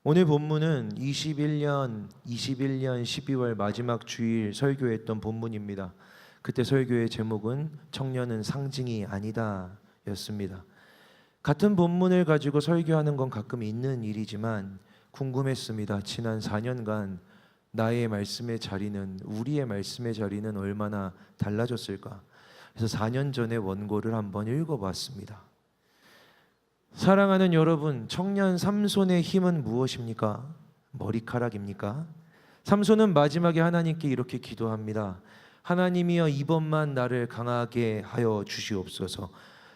오늘 본문은 21년 12월 마지막 주일 설교했던 본문입니다. 그때 설교의 제목은 청년은 상징이 아니다 였습니다. 같은 본문을 가지고 설교하는 건 가끔 있는 일이지만 궁금했습니다. 지난 4년간 나의 말씀의 자리는, 우리의 말씀의 자리는 얼마나 달라졌을까? 그래서 4년 전에 원고를 한번 읽어봤습니다. 사랑하는 여러분, 청년 삼손의 힘은 무엇입니까? 머리카락입니까? 삼손은 마지막에 하나님께 이렇게 기도합니다. 하나님이여, 이번만 나를 강하게 하여 주시옵소서.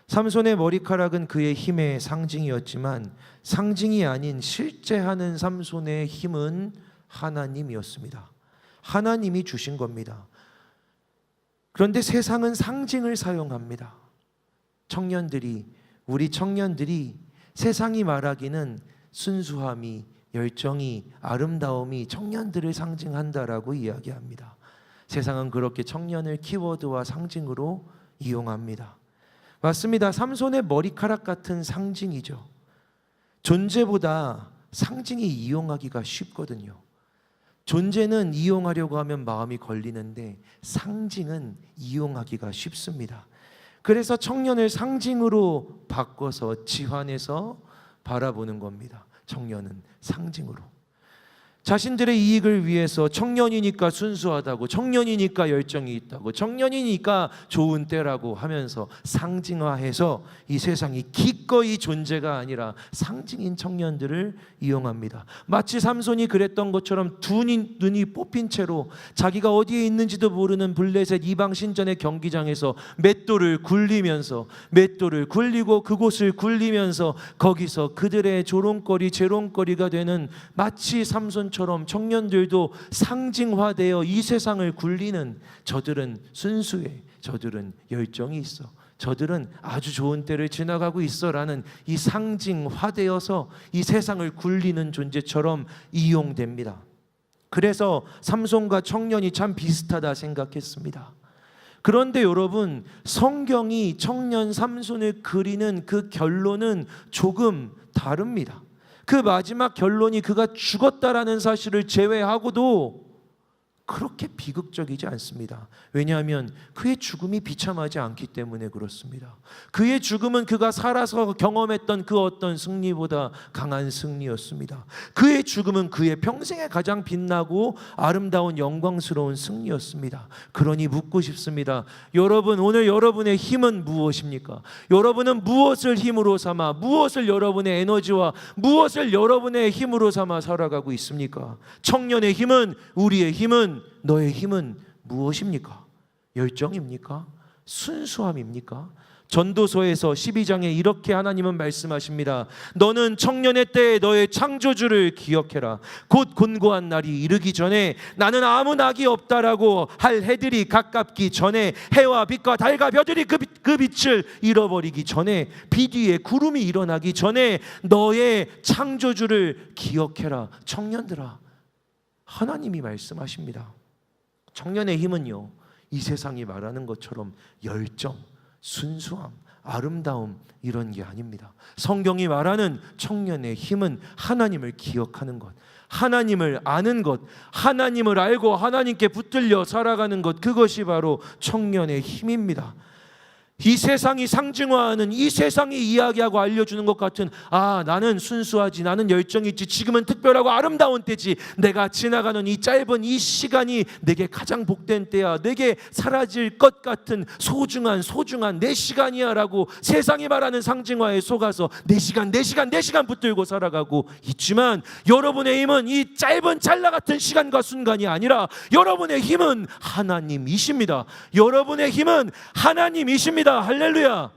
삼손의 머리카락은 그의 힘의 상징이었지만 상징이 아닌 실제 하는 삼손의 힘은 하나님이었습니다. 하나님이 주신 겁니다. 그런데 세상은 상징을 사용합니다. 우리 청년들이 세상이 말하기는 순수함이, 열정이, 아름다움이 청년들을 상징한다라고 이야기합니다. 세상은 그렇게 청년을 키워드와 상징으로 이용합니다. 맞습니다. 삼손의 머리카락 같은 상징이죠. 존재보다 상징이 이용하기가 쉽거든요. 존재는 이용하려고 하면 마음이 걸리는데 상징은 이용하기가 쉽습니다. 그래서 청년을 상징으로 바꿔서 지환해서 바라보는 겁니다. 청년은 상징으로. 자신들의 이익을 위해서 청년이니까 순수하다고, 청년이니까 열정이 있다고, 청년이니까 좋은 때라고 하면서 상징화해서 이 세상이 기꺼이 존재가 아니라 상징인 청년들을 이용합니다. 마치 삼손이 그랬던 것처럼 두 눈이 뽑힌 채로 자기가 어디에 있는지도 모르는 블레셋 이방 신전의 경기장에서 맷돌을 굴리고 그곳을 굴리면서 거기서 그들의 조롱거리, 재롱거리가 되는, 마치 삼손 처럼 청년들도 상징화되어 이 세상을 굴리는, 저들은 순수해, 저들은 열정이 있어, 저들은 아주 좋은 때를 지나가고 있어 라는 이 상징화되어서 이 세상을 굴리는 존재처럼 이용됩니다. 그래서 삼손과 청년이 참 비슷하다 생각했습니다. 그런데 여러분, 성경이 청년 삼손을 그리는 그 결론은 조금 다릅니다. 그 마지막 결론이 그가 죽었다라는 사실을 제외하고도 그렇게 비극적이지 않습니다. 왜냐하면 그의 죽음이 비참하지 않기 때문에 그렇습니다. 그의 죽음은 그가 살아서 경험했던 그 어떤 승리보다 강한 승리였습니다. 그의 죽음은 그의 평생에 가장 빛나고 아름다운 영광스러운 승리였습니다. 그러니 묻고 싶습니다. 여러분, 오늘 여러분의 힘은 무엇입니까? 여러분은 무엇을 힘으로 삼아, 무엇을 여러분의 에너지와 무엇을 여러분의 힘으로 삼아 살아가고 있습니까? 청년의 힘은, 우리의 힘은, 너의 힘은 무엇입니까? 열정입니까? 순수함입니까? 전도서에서 12장에 이렇게 하나님은 말씀하십니다. 너는 청년의 때에 너의 창조주를 기억해라. 곧 곤고한 날이 이르기 전에, 나는 아무 낙이 없다라고 할 해들이 가깝기 전에, 해와 빛과 달과 별들이 그 빛을 잃어버리기 전에, 빛 위에 구름이 일어나기 전에 너의 창조주를 기억해라. 청년들아, 하나님이 말씀하십니다. 청년의 힘은요, 이 세상이 말하는 것처럼 열정, 순수함, 아름다움 이런 게 아닙니다. 성경이 말하는 청년의 힘은 하나님을 기억하는 것, 하나님을 아는 것, 하나님을 알고 하나님께 붙들려 살아가는 것, 그것이 바로 청년의 힘입니다. 이 세상이 상징화하는, 이 세상이 이야기하고 알려주는 것 같은, 나는 순수하지, 나는 열정이 있지, 지금은 특별하고 아름다운 때지, 내가 지나가는 이 짧은 이 시간이 내게 가장 복된 때야, 내게 사라질 것 같은 소중한 내 시간이야 라고 세상이 말하는 상징화에 속아서 내 시간 붙들고 살아가고 있지만, 여러분의 힘은 이 짧은 찰나 같은 시간과 순간이 아니라 여러분의 힘은 하나님이십니다. 여러분의 힘은 하나님이십니다. 할렐루야.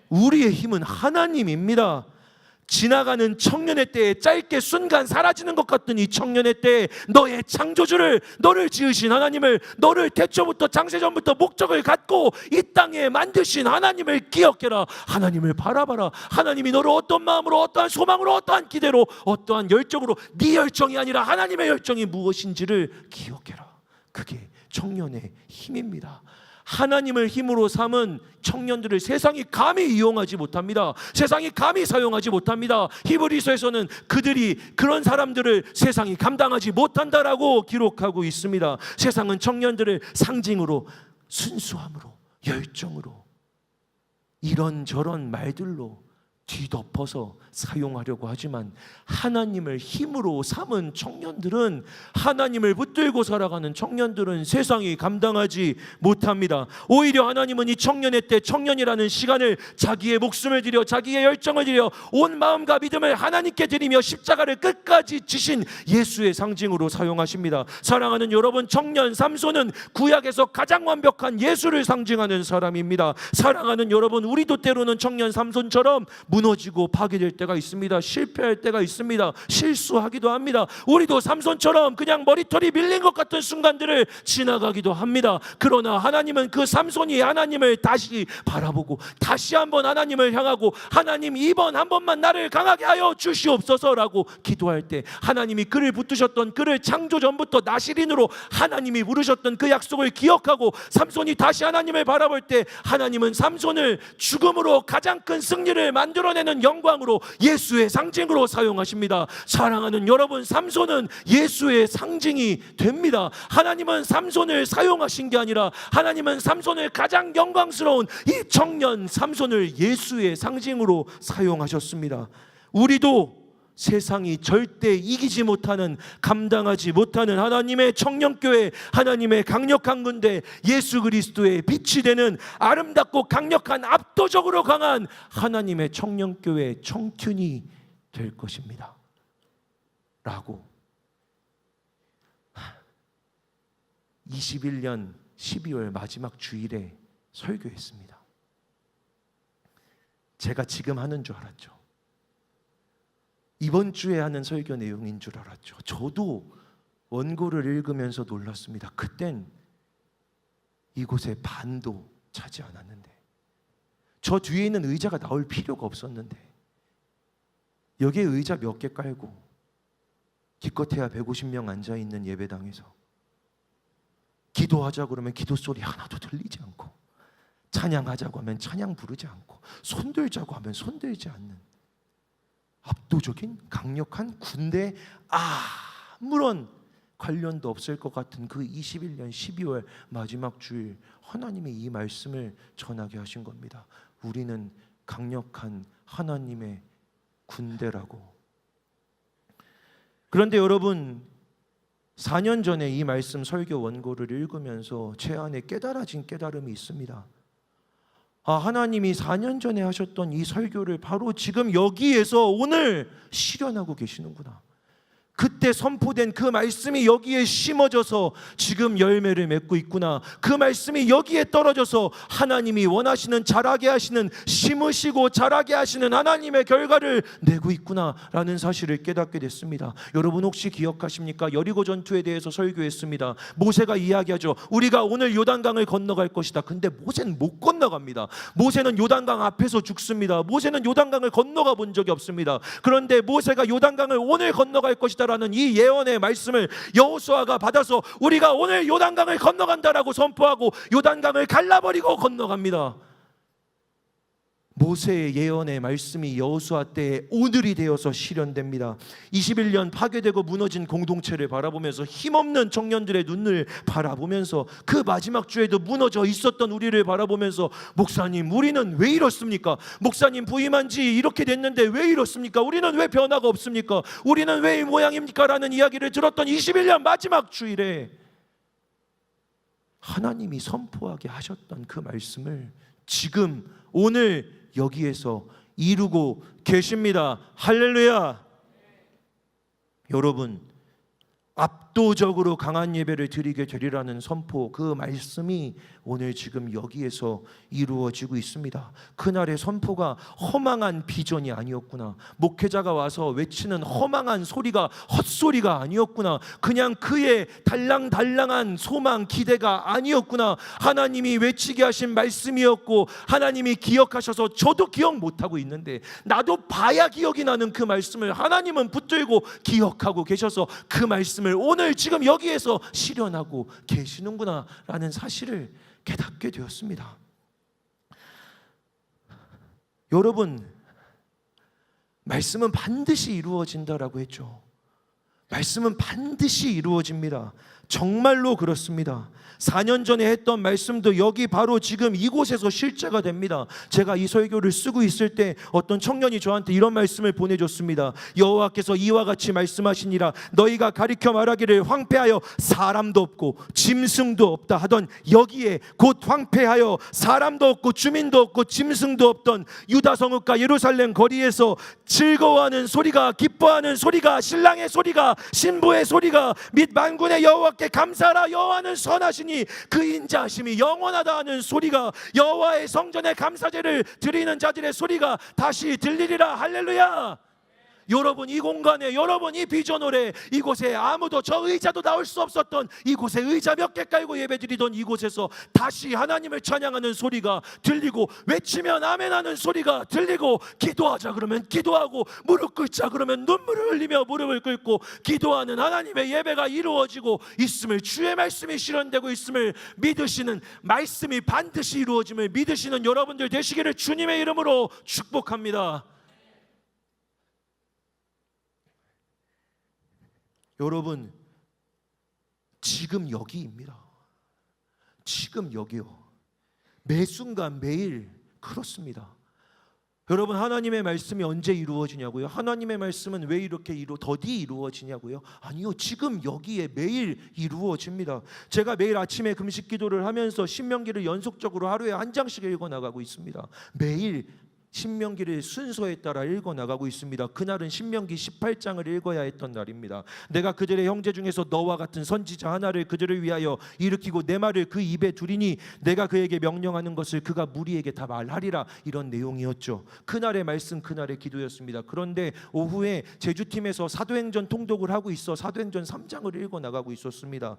우리의 힘은 하나님입니다. 지나가는 청년의 때에 짧게 순간 사라지는 것 같은 이 청년의 때에 너의 창조주를, 너를 지으신 하나님을, 너를 태초부터 창세전부터 목적을 갖고 이 땅에 만드신 하나님을 기억해라. 하나님을 바라봐라. 하나님이 너를 어떤 마음으로, 어떠한 소망으로, 어떠한 기대로, 어떠한 열정으로, 네 열정이 아니라 하나님의 열정이 무엇인지를 기억해라. 그게 청년의 힘입니다. 하나님을 힘으로 삼은 청년들을 세상이 감히 이용하지 못합니다. 세상이 감히 사용하지 못합니다. 히브리서에서는 그들이 그런 사람들을 세상이 감당하지 못한다라고 기록하고 있습니다. 세상은 청년들을 상징으로, 순수함으로, 열정으로, 이런저런 말들로 뒤덮어서 사용하려고 하지만 하나님을 힘으로 삼은 청년들은, 하나님을 붙들고 살아가는 청년들은 세상이 감당하지 못합니다. 오히려 하나님은 이 청년의 때, 청년이라는 시간을 자기의 목숨을 들여, 자기의 열정을 들여, 온 마음과 믿음을 하나님께 드리며 십자가를 끝까지 지신 예수의 상징으로 사용하십니다. 사랑하는 여러분, 청년 삼손은 구약에서 가장 완벽한 예수를 상징하는 사람입니다. 사랑하는 여러분, 우리도 때로는 청년 삼손처럼 무너지고 파괴될 때가 있습니다. 실패할 때가 있습니다. 실수하기도 합니다. 우리도 삼손처럼 그냥 머리털이 밀린 것 같은 순간들을 지나가기도 합니다. 그러나 하나님은 그 삼손이 하나님을 다시 바라보고 다시 한번 하나님을 향하고, 하나님 이번 한 번만 나를 강하게 하여 주시옵소서라고 기도할 때, 하나님이 그를 붙드셨던, 그를 창조 전부터 나시린으로 하나님이 부르셨던 그 약속을 기억하고 삼손이 다시 하나님을 바라볼 때, 하나님은 삼손을 죽음으로 가장 큰 승리를 만들어내는 영광으로, 예수의 상징으로 사용하십니다. 사랑하는 여러분, 삼손은 예수의 상징이 됩니다. 하나님은 삼손을 사용하신 게 아니라 하나님은 삼손을, 가장 영광스러운 이 청년 삼손을 예수의 상징으로 사용하셨습니다. 우리도 세상이 절대 이기지 못하는, 감당하지 못하는 하나님의 청년교회, 하나님의 강력한 군대, 예수 그리스도의 빛이 되는 아름답고 강력한, 압도적으로 강한 하나님의 청년교회 청춘이 될 것입니다 라고 21년 12월 마지막 주일에 설교했습니다. 제가 지금 하는 줄 알았죠. 이번 주에 하는 설교 내용인 줄 알았죠. 저도 원고를 읽으면서 놀랐습니다. 그땐 이곳에 반도 차지 않았는데, 저 뒤에 있는 의자가 나올 필요가 없었는데, 여기에 의자 몇 개 깔고 기껏해야 150명 앉아있는 예배당에서 기도하자 그러면 기도 소리 하나도 들리지 않고, 찬양하자고 하면 찬양 부르지 않고, 손들자고 하면 손들지 않는 압도적인 강력한 군대, 아무런 관련도 없을 것 같은 그 21년 12월 마지막 주일, 하나님이 이 말씀을 전하게 하신 겁니다. 우리는 강력한 하나님의 군대라고. 그런데 여러분, 4년 전에 이 말씀 설교 원고를 읽으면서 제 안에 깨달아진 깨달음이 있습니다. 하나님이 4년 전에 하셨던 이 설교를 바로 지금 여기에서 오늘 실현하고 계시는구나. 그때 선포된 그 말씀이 여기에 심어져서 지금 열매를 맺고 있구나. 그 말씀이 여기에 떨어져서 하나님이 원하시는, 자라게 하시는, 심으시고 자라게 하시는 하나님의 결과를 내고 있구나라는 사실을 깨닫게 됐습니다. 여러분 혹시 기억하십니까? 여리고 전투에 대해서 설교했습니다. 모세가 이야기하죠. 우리가 오늘 요단강을 건너갈 것이다. 근데 모세는 못 건너갑니다. 모세는 요단강 앞에서 죽습니다. 모세는 요단강을 건너가 본 적이 없습니다. 그런데 모세가 요단강을 오늘 건너갈 것이다 라는 이 예언의 말씀을 여호수아가 받아서 우리가 오늘 요단강을 건너간다라고 선포하고 요단강을 갈라버리고 건너갑니다. 모세의 예언의 말씀이 여호수아 때에 오늘이 되어서 실현됩니다. 21년 파괴되고 무너진 공동체를 바라보면서, 힘없는 청년들의 눈을 바라보면서, 그 마지막 주에도 무너져 있었던 우리를 바라보면서, 목사님 우리는 왜 이렇습니까? 목사님 부임한 지 이렇게 됐는데 왜 이렇습니까? 우리는 왜 변화가 없습니까? 우리는 왜 이 모양입니까? 라는 이야기를 들었던 21년 마지막 주일에 하나님이 선포하게 하셨던 그 말씀을 지금 오늘 여기에서 이루고 계십니다. 할렐루야. 여러분, 압도적으로 강한 예배를 드리게 되리라는 선포, 그 말씀이 오늘 지금 여기에서 이루어지고 있습니다. 그날의 선포가 허망한 비전이 아니었구나. 목회자가 와서 외치는 허망한 소리가 헛소리가 아니었구나. 그냥 그의 달랑달랑한 소망, 기대가 아니었구나. 하나님이 외치게 하신 말씀이었고, 하나님이 기억하셔서, 저도 기억 못하고 있는데 나도 봐야 기억이 나는 그 말씀을 하나님은 붙들고 기억하고 계셔서 그 말씀을 오늘 지금 여기에서 실현하고 계시는구나 라는 사실을 깨닫게 되었습니다. 여러분, 말씀은 반드시 이루어진다라고 했죠. 말씀은 반드시 이루어집니다. 정말로 그렇습니다. 4년 전에 했던 말씀도 여기 바로 지금 이곳에서 실제가 됩니다. 제가 이 설교를 쓰고 있을 때 어떤 청년이 저한테 이런 말씀을 보내줬습니다. 여호와께서 이와 같이 말씀하시니라, 너희가 가리켜 말하기를 황폐하여 사람도 없고 짐승도 없다 하던 여기에 곧 황폐하여 사람도 없고 주민도 없고 짐승도 없던 유다 성읍과 예루살렘 거리에서 즐거워하는 소리가, 기뻐하는 소리가, 신랑의 소리가, 신부의 소리가 및 만군의 여호와께 감사하라, 여호와는 선하시니 그 인자하심이 영원하다 하는 소리가, 여호와의 성전에 감사제를 드리는 자들의 소리가 다시 들리리라. 할렐루야. 여러분, 이 공간에, 여러분 이 비전홀에, 이곳에 아무도, 저 의자도 나올 수 없었던 이곳에 의자 몇 개 깔고 예배드리던 이곳에서 다시 하나님을 찬양하는 소리가 들리고, 외치면 아멘하는 소리가 들리고, 기도하자 그러면 기도하고, 무릎 꿇자 그러면 눈물을 흘리며 무릎을 꿇고 기도하는 하나님의 예배가 이루어지고 있음을, 주의 말씀이 실현되고 있음을 믿으시는, 말씀이 반드시 이루어짐을 믿으시는 여러분들 되시기를 주님의 이름으로 축복합니다. 여러분, 지금 여기입니다. 지금 여기요. 매 순간 매일 그렇습니다. 여러분, 하나님의 말씀이 언제 이루어지냐고요? 하나님의 말씀은 왜 이렇게 더디 이루어지냐고요? 아니요, 지금 여기에 매일 이루어집니다. 제가 매일 아침에 금식 기도를 하면서 신명기를 연속적으로 하루에 한 장씩 읽어 나가고 있습니다. 매일 신명기를 순서에 따라 읽어 나가고 있습니다. 그날은 신명기 18장을 읽어야 했던 날입니다. 내가 그들의 형제 중에서 너와 같은 선지자 하나를 그들을 위하여 일으키고 내 말을 그 입에 두리니 내가 그에게 명령하는 것을 그가 무리에게 다 말하리라. 이런 내용이었죠. 그날의 말씀, 그날의 기도였습니다. 그런데 오후에 제주팀에서 사도행전 통독을 하고 있어 사도행전 3장을 읽어 나가고 있었습니다.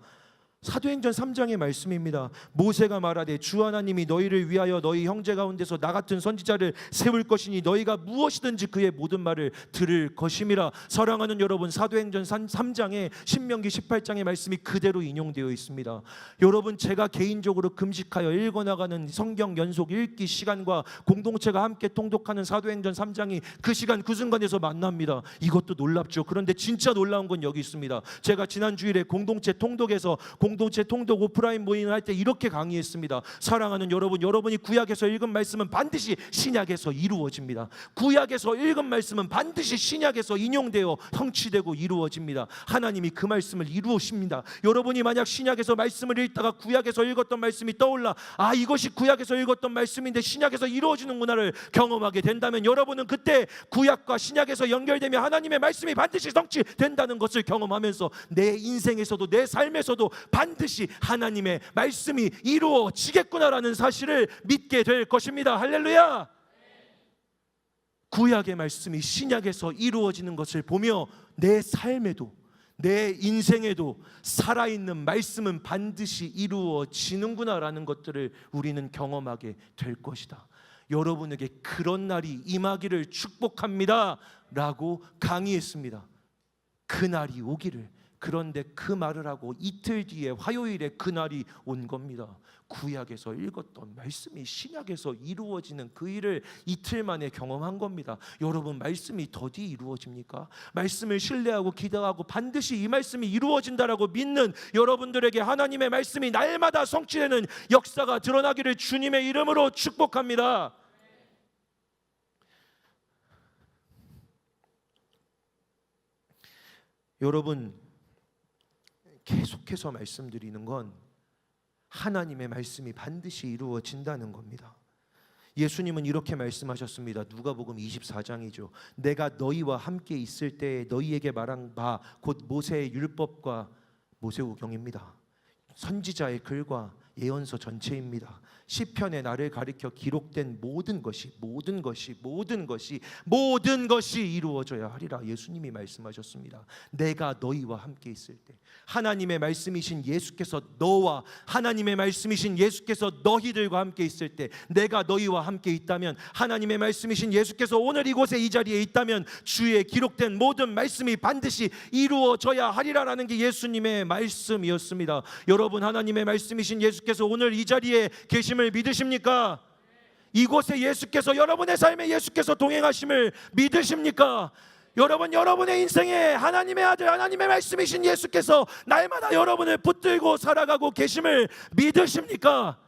사도행전 3장의 말씀입니다. 모세가 말하되 주 하나님이 너희를 위하여 너희 형제 가운데서 나 같은 선지자를 세울 것이니 너희가 무엇이든지 그의 모든 말을 들을 것임이라. 사랑하는 여러분, 사도행전 3장에 신명기 18장의 말씀이 그대로 인용되어 있습니다. 여러분, 제가 개인적으로 금식하여 읽어나가는 성경 연속 읽기 시간과 공동체가 함께 통독하는 사도행전 3장이 그 시간 그 순간에서 만납니다. 이것도 놀랍죠. 그런데 진짜 놀라운 건 여기 있습니다. 제가 지난 주일에 공동체 통독에서 공동체 통독 오프라인 모임을 할 때 이렇게 강의했습니다. 사랑하는 여러분, 여러분이 구약에서 읽은 말씀은 반드시 신약에서 이루어집니다. 구약에서 읽은 말씀은 반드시 신약에서 인용되어 성취되고 이루어집니다. 하나님이 그 말씀을 이루십니다. 여러분이 만약 신약에서 말씀을 읽다가 구약에서 읽었던 말씀이 떠올라, 아, 이것이 구약에서 읽었던 말씀인데 신약에서 이루어지는구나를 경험하게 된다면 여러분은 그때 구약과 신약에서 연결되며 하나님의 말씀이 반드시 성취된다는 것을 경험하면서 내 인생에서도, 내 삶에서도 반드시 하나님의 말씀이 이루어지겠구나라는 사실을 믿게 될 것입니다. 할렐루야. 구약의 말씀이 신약에서 이루어지는 것을 보며 내 삶에도, 내 인생에도 살아있는 말씀은 반드시 이루어지는구나라는 것들을 우리는 경험하게 될 것이다. 여러분에게 그런 날이 임하기를 축복합니다 라고 강의했습니다. 그날이 오기를. 그런데 그 말을 하고 이틀 뒤에 화요일에 그날이 온 겁니다. 구약에서 읽었던 말씀이 신약에서 이루어지는 그 일을 이틀 만에 경험한 겁니다. 여러분, 말씀이 더디 이루어집니까? 말씀을 신뢰하고 기도하고 반드시 이 말씀이 이루어진다라고 믿는 여러분들에게 하나님의 말씀이 날마다 성취되는 역사가 드러나기를 주님의 이름으로 축복합니다. 여러분, 계속해서 말씀드리는 건 하나님의 말씀이 반드시 이루어진다는 겁니다. 예수님은 이렇게 말씀하셨습니다. 누가복음 24장이죠. 내가 너희와 함께 있을 때에 너희에게 말한 바 곧 모세의 율법과 모세오경입니다. 선지자의 글과 예언서 전체입니다. 시편에 나를 가리켜 기록된 모든 것이 이루어져야 하리라. 예수님이 말씀하셨습니다. 내가 너희와 함께 있을 때, 하나님의 말씀이신 예수께서 너와, 하나님의 말씀이신 예수께서 너희들과 함께 있을 때, 내가 너희와 함께 있다면, 하나님의 말씀이신 예수께서 오늘 이곳에 이 자리에 있다면 주의 기록된 모든 말씀이 반드시 이루어져야 하리라라는 게 예수님의 말씀이었습니다. 여러분, 하나님의 말씀이신 예수께서 오늘 이 자리에 계심을 믿으십니까? 이곳에 예수께서, 여러분의 삶에 예수께서 동행하심을 믿으십니까? 여러분, 여러분의 인생에 하나님의 아들, 하나님의 말씀이신 예수께서 날마다 여러분을 붙들고 살아가고 계심을 믿으십니까?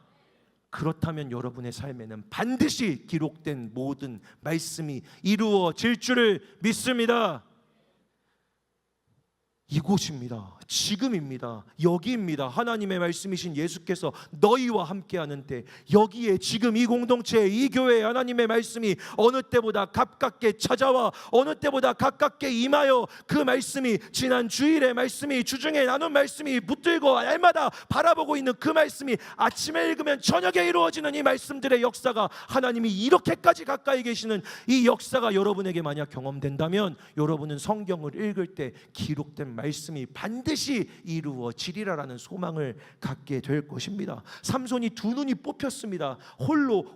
그렇다면 여러분의 삶에는 반드시 기록된 모든 말씀이 이루어질 줄을 믿습니다. 이곳입니다. 지금입니다. 여기입니다. 하나님의 말씀이신 예수께서 너희와 함께하는 때, 여기에 지금 이 공동체, 이 교회에 하나님의 말씀이 어느 때보다 가깝게 찾아와 어느 때보다 가깝게 임하여 그 말씀이, 지난 주일의 말씀이, 주중에 나눈 말씀이 붙들고 날마다 바라보고 있는 그 말씀이 아침에 읽으면 저녁에 이루어지는 이 말씀들의 역사가, 하나님이 이렇게까지 가까이 계시는 이 역사가 여러분에게 만약 경험된다면, 여러분은 성경을 읽을 때 기록된 말씀이 반드시 이루어지리라라는 소망을 갖게 될 것입니다. 삼손이 두 눈이 뽑혔습니다.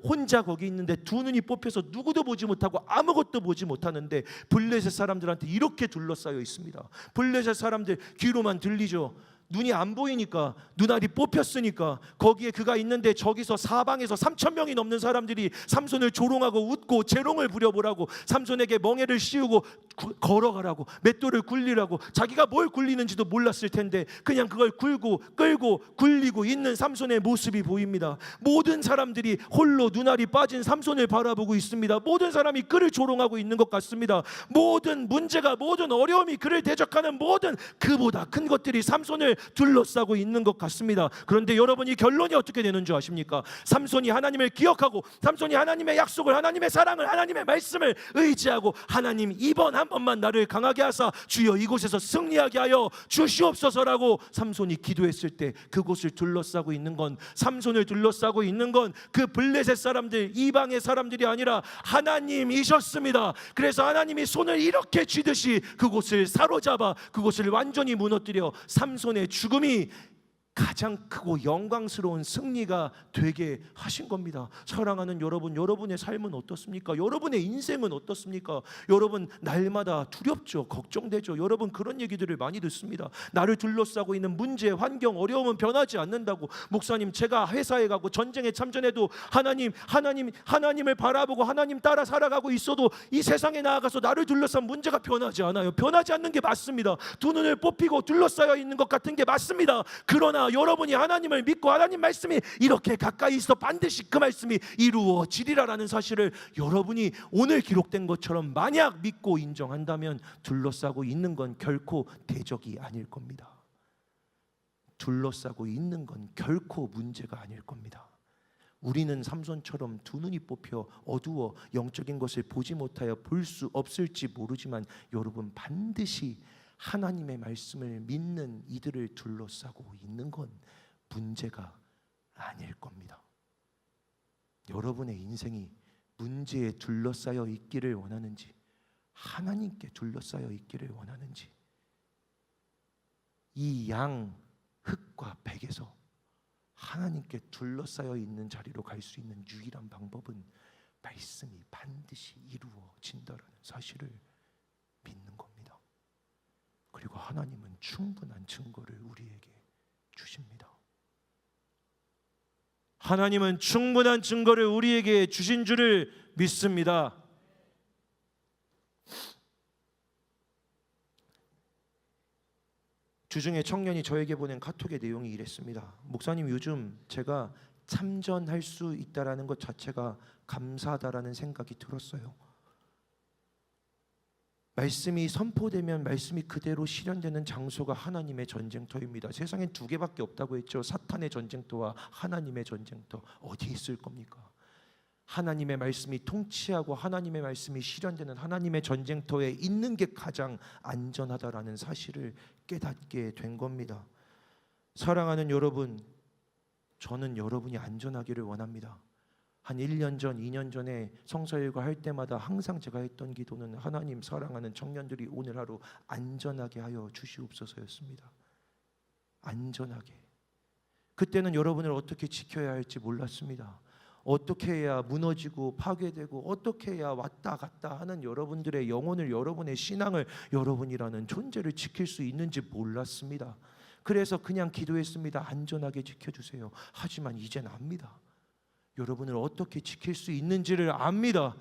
혼자 거기 있는데 두 눈이 뽑혀서 누구도 보지 못하고 아무것도 보지 못하는데 블레셋 사람들한테 이렇게 둘러싸여 있습니다. 블레셋 사람들 귀로만 들리죠. 눈이 안 보이니까, 눈알이 뽑혔으니까 거기에 그가 있는데 저기서 사방에서 3,000명이 넘는 사람들이 삼손을 조롱하고 웃고 재롱을 부려보라고, 삼손에게 멍에를 씌우고 걸어가라고, 맷돌을 굴리라고, 자기가 뭘 굴리는지도 몰랐을 텐데 그냥 그걸 끌고 굴리고 있는 삼손의 모습이 보입니다. 모든 사람들이 홀로 눈알이 빠진 삼손을 바라보고 있습니다. 모든 사람이 그를 조롱하고 있는 것 같습니다. 모든 문제가, 모든 어려움이 그를 대적하는 모든 그보다 큰 것들이 삼손을 둘러싸고 있는 것 같습니다. 그런데 여러분, 이 결론이 어떻게 되는 줄 아십니까? 삼손이 하나님을 기억하고, 삼손이 하나님의 약속을, 하나님의 사랑을, 하나님의 말씀을 의지하고, 하나님 이번 한 번만 나를 강하게 하사 주여 이곳에서 승리하게 하여 주시옵소서라고 삼손이 기도했을 때, 그곳을 둘러싸고 있는 건, 삼손을 둘러싸고 있는 건 그 블레셋 사람들, 이방의 사람들이 아니라 하나님이셨습니다. 그래서 하나님이 손을 이렇게 쥐듯이 그곳을 사로잡아 그곳을 완전히 무너뜨려 삼손의 죽음이 가장 크고 영광스러운 승리가 되게 하신 겁니다. 사랑하는 여러분, 여러분의 삶은 어떻습니까? 여러분의 인생은 어떻습니까? 여러분, 날마다 두렵죠. 걱정되죠. 여러분, 그런 얘기들을 많이 듣습니다. 나를 둘러싸고 있는 문제, 환경, 어려움은 변하지 않는다고. 목사님, 제가 회사에 가고 전쟁에 참전해도 하나님을 바라보고 하나님 따라 살아가고 있어도 이 세상에 나아가서 나를 둘러싼 문제가 변하지 않아요. 변하지 않는 게 맞습니다. 두 눈을 뽑히고 둘러싸여 있는 것 같은 게 맞습니다. 그러나 여러분이 하나님을 믿고 하나님 말씀이 이렇게 가까이 있어 반드시 그 말씀이 이루어지리라라는 사실을 여러분이 오늘 기록된 것처럼 만약 믿고 인정한다면, 둘러싸고 있는 건 결코 대적이 아닐 겁니다. 둘러싸고 있는 건 결코 문제가 아닐 겁니다. 우리는 삼손처럼 두 눈이 뽑혀 어두워 영적인 것을 보지 못하여 볼 수 없을지 모르지만, 여러분, 반드시 하나님의 말씀을 믿는 이들을 둘러싸고 있는 건 문제가 아닐 겁니다. 여러분의 인생이 문제에 둘러싸여 있기를 원하는지, 하나님께 둘러싸여 있기를 원하는지, 이 양 흑과 백에서 하나님께 둘러싸여 있는 자리로 갈 수 있는 유일한 방법은 말씀이 반드시 이루어진다라는 사실을 믿는 겁니다. 그리고 하나님은 충분한 증거를 우리에게 주십니다. 하나님은 충분한 증거를 우리에게 주신 줄을 믿습니다. 주중에 청년이 저에게 보낸 카톡의 내용이 이랬습니다. 목사님, 요즘 제가 참전할 수 있다라는 것 자체가 감사하다라는 생각이 들었어요. 말씀이 선포되면 말씀이 그대로 실현되는 장소가 하나님의 전쟁터입니다. 세상엔 두 개밖에 없다고 했죠. 사탄의 전쟁터와 하나님의 전쟁터. 어디 있을 겁니까? 하나님의 말씀이 통치하고 하나님의 말씀이 실현되는 하나님의 전쟁터에 있는 게 가장 안전하다라는 사실을 깨닫게 된 겁니다. 사랑하는 여러분, 저는 여러분이 안전하기를 원합니다. 한 1년 전, 2년 전에 성서일과 할 때마다 항상 제가 했던 기도는 하나님 사랑하는 청년들이 오늘 하루 안전하게 하여 주시옵소서였습니다. 안전하게. 그때는 여러분을 어떻게 지켜야 할지 몰랐습니다. 어떻게 해야 무너지고 파괴되고 어떻게 해야 왔다 갔다 하는 여러분들의 영혼을, 여러분의 신앙을, 여러분이라는 존재를 지킬 수 있는지 몰랐습니다. 그래서 그냥 기도했습니다. 안전하게 지켜주세요. 하지만 이젠 압니다. 여러분을 어떻게 지킬 수 있는지를 압니다.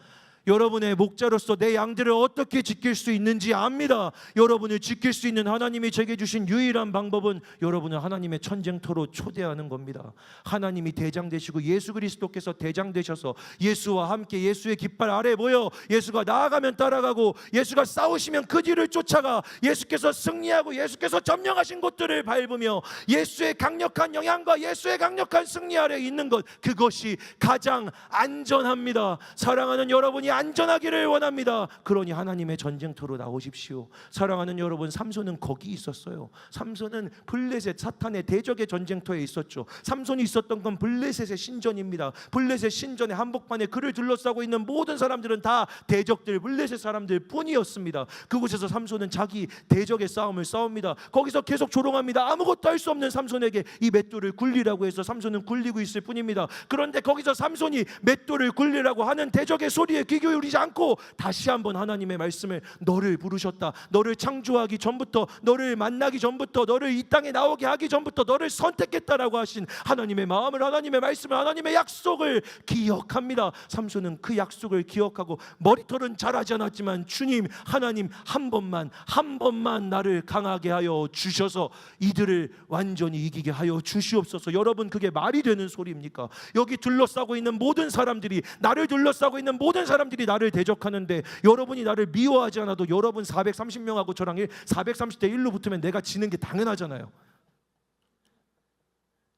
여러분의 목자로서 내 양들을 어떻게 지킬 수 있는지 압니다. 여러분을 지킬 수 있는 하나님이 제게 주신 유일한 방법은 여러분을 하나님의 전쟁터로 초대하는 겁니다. 하나님이 대장 되시고 예수 그리스도께서 대장 되셔서 예수와 함께 예수의 깃발 아래 모여 예수가 나아가면 따라가고 예수가 싸우시면 그 뒤를 쫓아가 예수께서 승리하고 예수께서 점령하신 곳들을 밟으며 예수의 강력한 영향과 예수의 강력한 승리 아래 있는 것, 그것이 가장 안전합니다. 사랑하는 여러분이 안전하기를 원합니다. 그러니 하나님의 전쟁터로 나오십시오. 사랑하는 여러분, 삼손은 거기 있었어요. 삼손은 블레셋 사탄의 대적의 전쟁터에 있었죠. 삼손이 있었던 건 블레셋의 신전입니다. 블레셋 신전의 한복판에 그를 둘러싸고 있는 모든 사람들은 다 대적들, 블레셋 사람들 뿐이었습니다. 그곳에서 삼손은 자기 대적의 싸움을 싸웁니다. 거기서 계속 조롱합니다. 아무것도 할 수 없는 삼손에게 이 맷돌을 굴리라고 해서 삼손은 굴리고 있을 뿐입니다. 그런데 거기서 삼손이 맷돌을 굴리라고 하는 대적의 소리에 귀 기울이지 않고 다시 한번 하나님의 말씀을, 너를 부르셨다, 너를 창조하기 전부터, 너를 만나기 전부터, 너를 이 땅에 나오게 하기 전부터 너를 선택했다라고 하신 하나님의 마음을, 하나님의 말씀을, 하나님의 약속을 기억합니다. 삼손은 그 약속을 기억하고 머리털은 자라지 않았지만 주님 하나님 한 번만 나를 강하게 하여 주셔서 이들을 완전히 이기게 하여 주시옵소서. 여러분, 그게 말이 되는 소리입니까? 여기 둘러싸고 있는 모든 사람들이, 나를 둘러싸고 있는 모든 사람들이 나를 대적하는데 여러분이 나를 미워하지 않아도 여러분 430명하고 저랑 430대 1로 붙으면 내가 지는 게 당연하잖아요.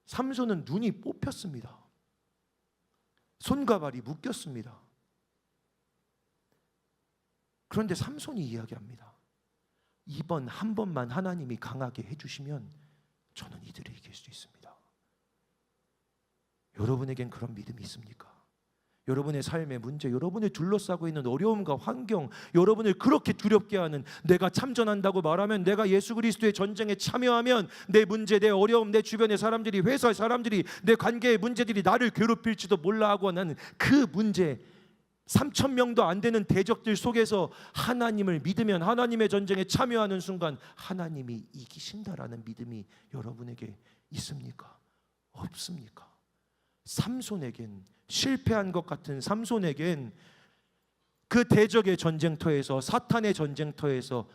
삼손은 눈이 뽑혔습니다. 손과 발이 묶였습니다. 그런데 삼손이 이야기합니다. 이번 한 번만 하나님이 강하게 해주시면 저는 이들을 이길 수 있습니다. 여러분에겐 그런 믿음이 있습니까? 여러분의 삶의 문제, 여러분을 둘러싸고 있는 어려움과 환경, 여러분을 그렇게 두렵게 하는, 내가 참전한다고 말하면, 내가 예수 그리스도의 전쟁에 참여하면 내 문제, 내 어려움, 내 주변의 사람들이, 회사의 사람들이, 내 관계의 문제들이 나를 괴롭힐지도 몰라 하고 하는 그 문제, 3,000명도 안 되는 대적들 속에서 하나님을 믿으면, 하나님의 전쟁에 참여하는 순간 하나님이 이기신다라는 믿음이 여러분에게 있습니까? 없습니까? 삼손에겐, 실패한 것 같은 삼손에겐 그 대적의 전쟁터에서, 사탄의 전쟁터에서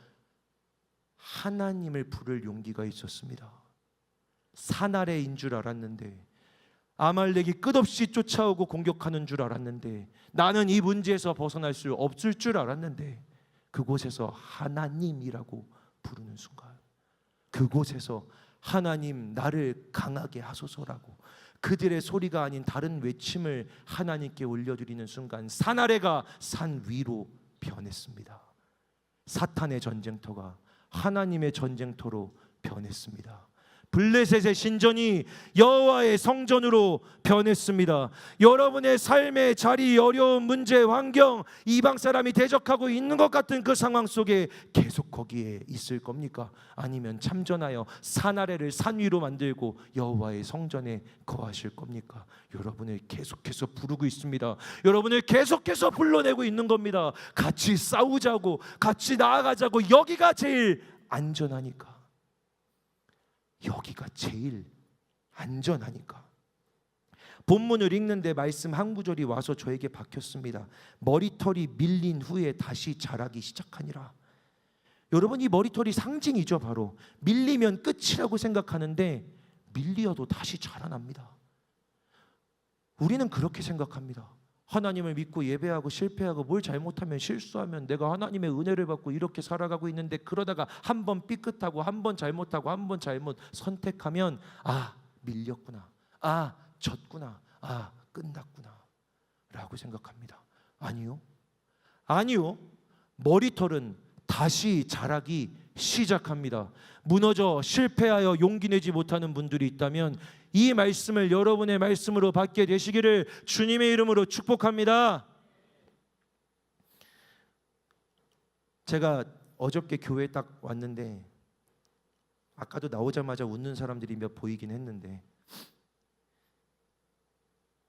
하나님을 부를 용기가 있었습니다. 산 아래인 줄 알았는데, 아말렉이 끝없이 쫓아오고 공격하는 줄 알았는데, 나는 이 문제에서 벗어날 수 없을 줄 알았는데, 그곳에서 하나님이라고 부르는 순간, 그곳에서 하나님 나를 강하게 하소서라고 그들의 소리가 아닌 다른 외침을 하나님께 올려드리는 순간 산 아래가 산 위로 변했습니다. 사탄의 전쟁터가 하나님의 전쟁터로 변했습니다. 블레셋의 신전이 여호와의 성전으로 변했습니다. 여러분의 삶의 자리, 어려운 문제, 환경, 이방 사람이 대적하고 있는 것 같은 그 상황 속에 계속 거기에 있을 겁니까? 아니면 참전하여 산 아래를 산 위로 만들고 여호와의 성전에 거하실 겁니까? 여러분을 계속해서 부르고 있습니다. 여러분을 계속해서 불러내고 있는 겁니다. 같이 싸우자고, 같이 나아가자고. 여기가 제일 안전하니까, 여기가 제일 안전하니까. 본문을 읽는데 말씀 한 구절이 와서 저에게 박혔습니다. 머리털이 밀린 후에 다시 자라기 시작하니라. 여러분, 이 머리털이 상징이죠. 바로 밀리면 끝이라고 생각하는데 밀리어도 다시 자라납니다. 우리는 그렇게 생각합니다. 하나님을 믿고 예배하고 실패하고 뭘 잘못하면, 실수하면 내가 하나님의 은혜를 받고 이렇게 살아가고 있는데, 그러다가 한 번 삐끗하고 한 번 잘못하고 한 번 잘못 선택하면 밀렸구나, 졌구나, 끝났구나 라고 생각합니다. 아니요. 머리털은 다시 자라기 시작합니다. 무너져 실패하여 용기 내지 못하는 분들이 있다면 이 말씀을 여러분의 말씀으로 받게 되시기를 주님의 이름으로 축복합니다. 제가 어저께 교회에 딱 왔는데 아까도 나오자마자 웃는 사람들이 몇 보이긴 했는데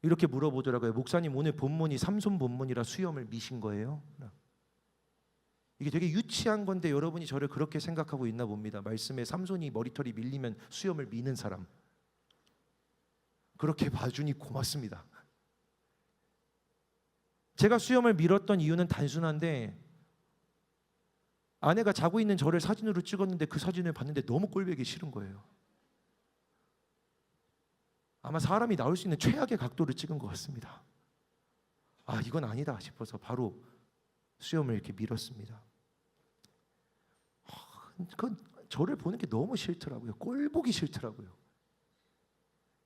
이렇게 물어보더라고요. 목사님, 오늘 본문이 삼손 본문이라 수염을 미신 거예요? 이게 되게 유치한 건데 여러분이 저를 그렇게 생각하고 있나 봅니다. 말씀에 삼손이 머리털이 밀리면 수염을 미는 사람, 그렇게 봐주니 고맙습니다. 제가 수염을 밀었던 이유는 단순한데 아내가 자고 있는 저를 사진으로 찍었는데 그 사진을 봤는데 너무 꼴보기 싫은 거예요. 아마 사람이 나올 수 있는 최악의 각도를 찍은 것 같습니다. 아, 이건 아니다 싶어서 바로 수염을 이렇게 밀었습니다. 그건 저를 보는 게 너무 싫더라고요. 꼴 보기 싫더라고요.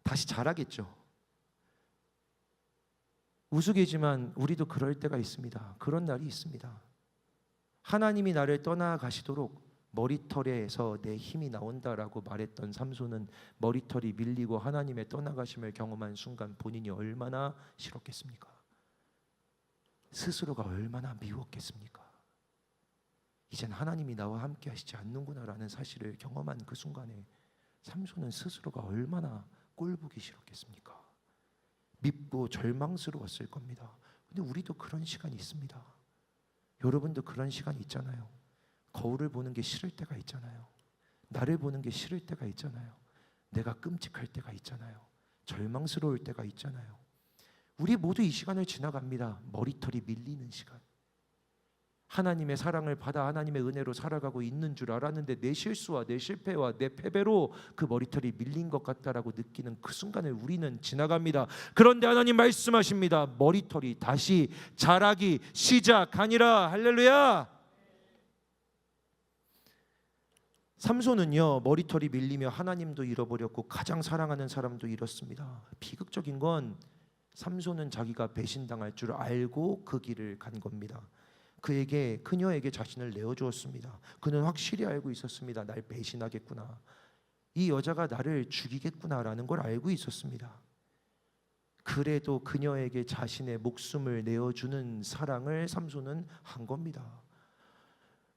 다시 잘하겠죠. 우스개지만 우리도 그럴 때가 있습니다. 그런 날이 있습니다. 하나님이 나를 떠나가시도록 머리털에서 내 힘이 나온다라고 말했던 삼손은 머리털이 밀리고 하나님의 떠나가심을 경험한 순간 본인이 얼마나 싫었겠습니까? 스스로가 얼마나 미웠겠습니까? 이젠 하나님이 나와 함께 하시지 않는구나라는 사실을 경험한 그 순간에 삼손은 스스로가 얼마나 꼴보기 싫었겠습니까? 밉고 절망스러웠을 겁니다. 근데 우리도 그런 시간이 있습니다. 여러분도 그런 시간이 있잖아요. 거울을 보는 게 싫을 때가 있잖아요. 나를 보는 게 싫을 때가 있잖아요. 내가 끔찍할 때가 있잖아요. 절망스러울 때가 있잖아요. 우리 모두 이 시간을 지나갑니다. 머리털이 밀리는 시간. 하나님의 사랑을 받아 하나님의 은혜로 살아가고 있는 줄 알았는데 내 실수와 내 실패와 내 패배로 그 머리털이 밀린 것 같다라고 느끼는 그 순간을 우리는 지나갑니다. 그런데 하나님 말씀하십니다. 머리털이 다시 자라기 시작하니라. 할렐루야. 삼손은요, 머리털이 밀리며 하나님도 잃어버렸고 가장 사랑하는 사람도 잃었습니다. 비극적인 건 삼손은 자기가 배신당할 줄 알고 그 길을 간 겁니다. 그녀에게 자신을 내어주었습니다. 그는 확실히 알고 있었습니다. 날 배신하겠구나. 이 여자가 나를 죽이겠구나라는 걸 알고 있었습니다. 그래도 그녀에게 자신의 목숨을 내어주는 사랑을 삼손은 한 겁니다.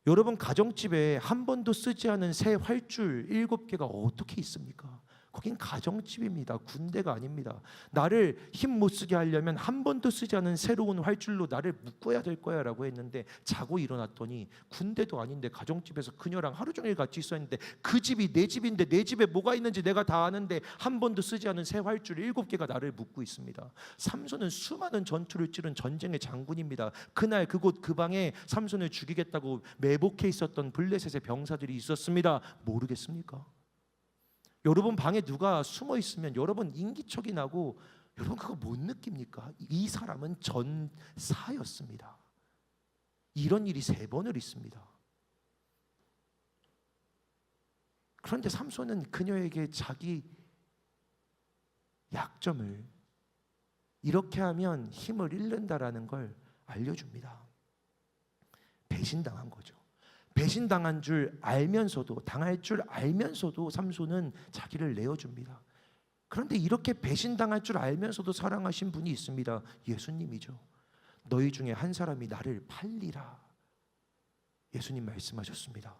여러분, 가정집에 한 번도 쓰지 않은 새 활줄 7개가 어떻게 있습니까? 거긴 가정집입니다. 군대가 아닙니다. 나를 힘 못 쓰게 하려면 한 번도 쓰지 않은 새로운 활줄로 나를 묶어야 될 거야 라고 했는데 자고 일어났더니 군대도 아닌데 가정집에서 그녀랑 하루 종일 같이 있었는데 그 집이 내 집인데 내 집에 뭐가 있는지 내가 다 아는데 한 번도 쓰지 않은 새 활줄 7개가 나를 묶고 있습니다. 삼손은 수많은 전투를 치른 전쟁의 장군입니다. 그날 그곳 그 방에 삼손을 죽이겠다고 매복해 있었던 블레셋의 병사들이 있었습니다. 모르겠습니까? 여러분 방에 누가 숨어 있으면 여러분 인기척이 나고 여러분 그거 못 느낍니까? 이 사람은 전사였습니다. 이런 일이 3번을 있습니다. 그런데 삼손은 그녀에게 자기 약점을 이렇게 하면 힘을 잃는다라는 걸 알려줍니다. 배신당한 거죠. 배신당한 줄 알면서도 당할 줄 알면서도 삼손은 자기를 내어줍니다. 그런데 이렇게 배신당할 줄 알면서도 사랑하신 분이 있습니다. 예수님이죠. 너희 중에 한 사람이 나를 팔리라. 예수님 말씀하셨습니다.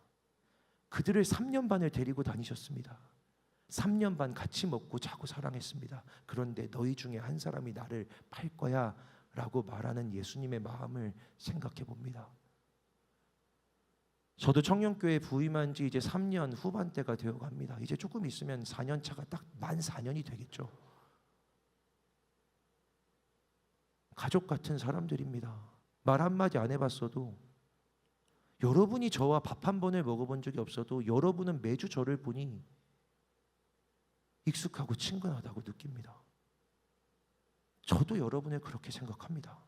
그들을 3년 반을 데리고 다니셨습니다. 3년 반 같이 먹고 자고 사랑했습니다. 그런데 너희 중에 한 사람이 나를 팔 거야 라고 말하는 예수님의 마음을 생각해 봅니다. 저도 청년교회 부임한 지 이제 3년 후반대가 되어갑니다. 이제 조금 있으면 4년 차가 딱 만 4년이 되겠죠. 가족 같은 사람들입니다. 말 한마디 안 해봤어도 여러분이 저와 밥 한 번을 먹어본 적이 없어도 여러분은 매주 저를 보니 익숙하고 친근하다고 느낍니다. 저도 여러분을 그렇게 생각합니다.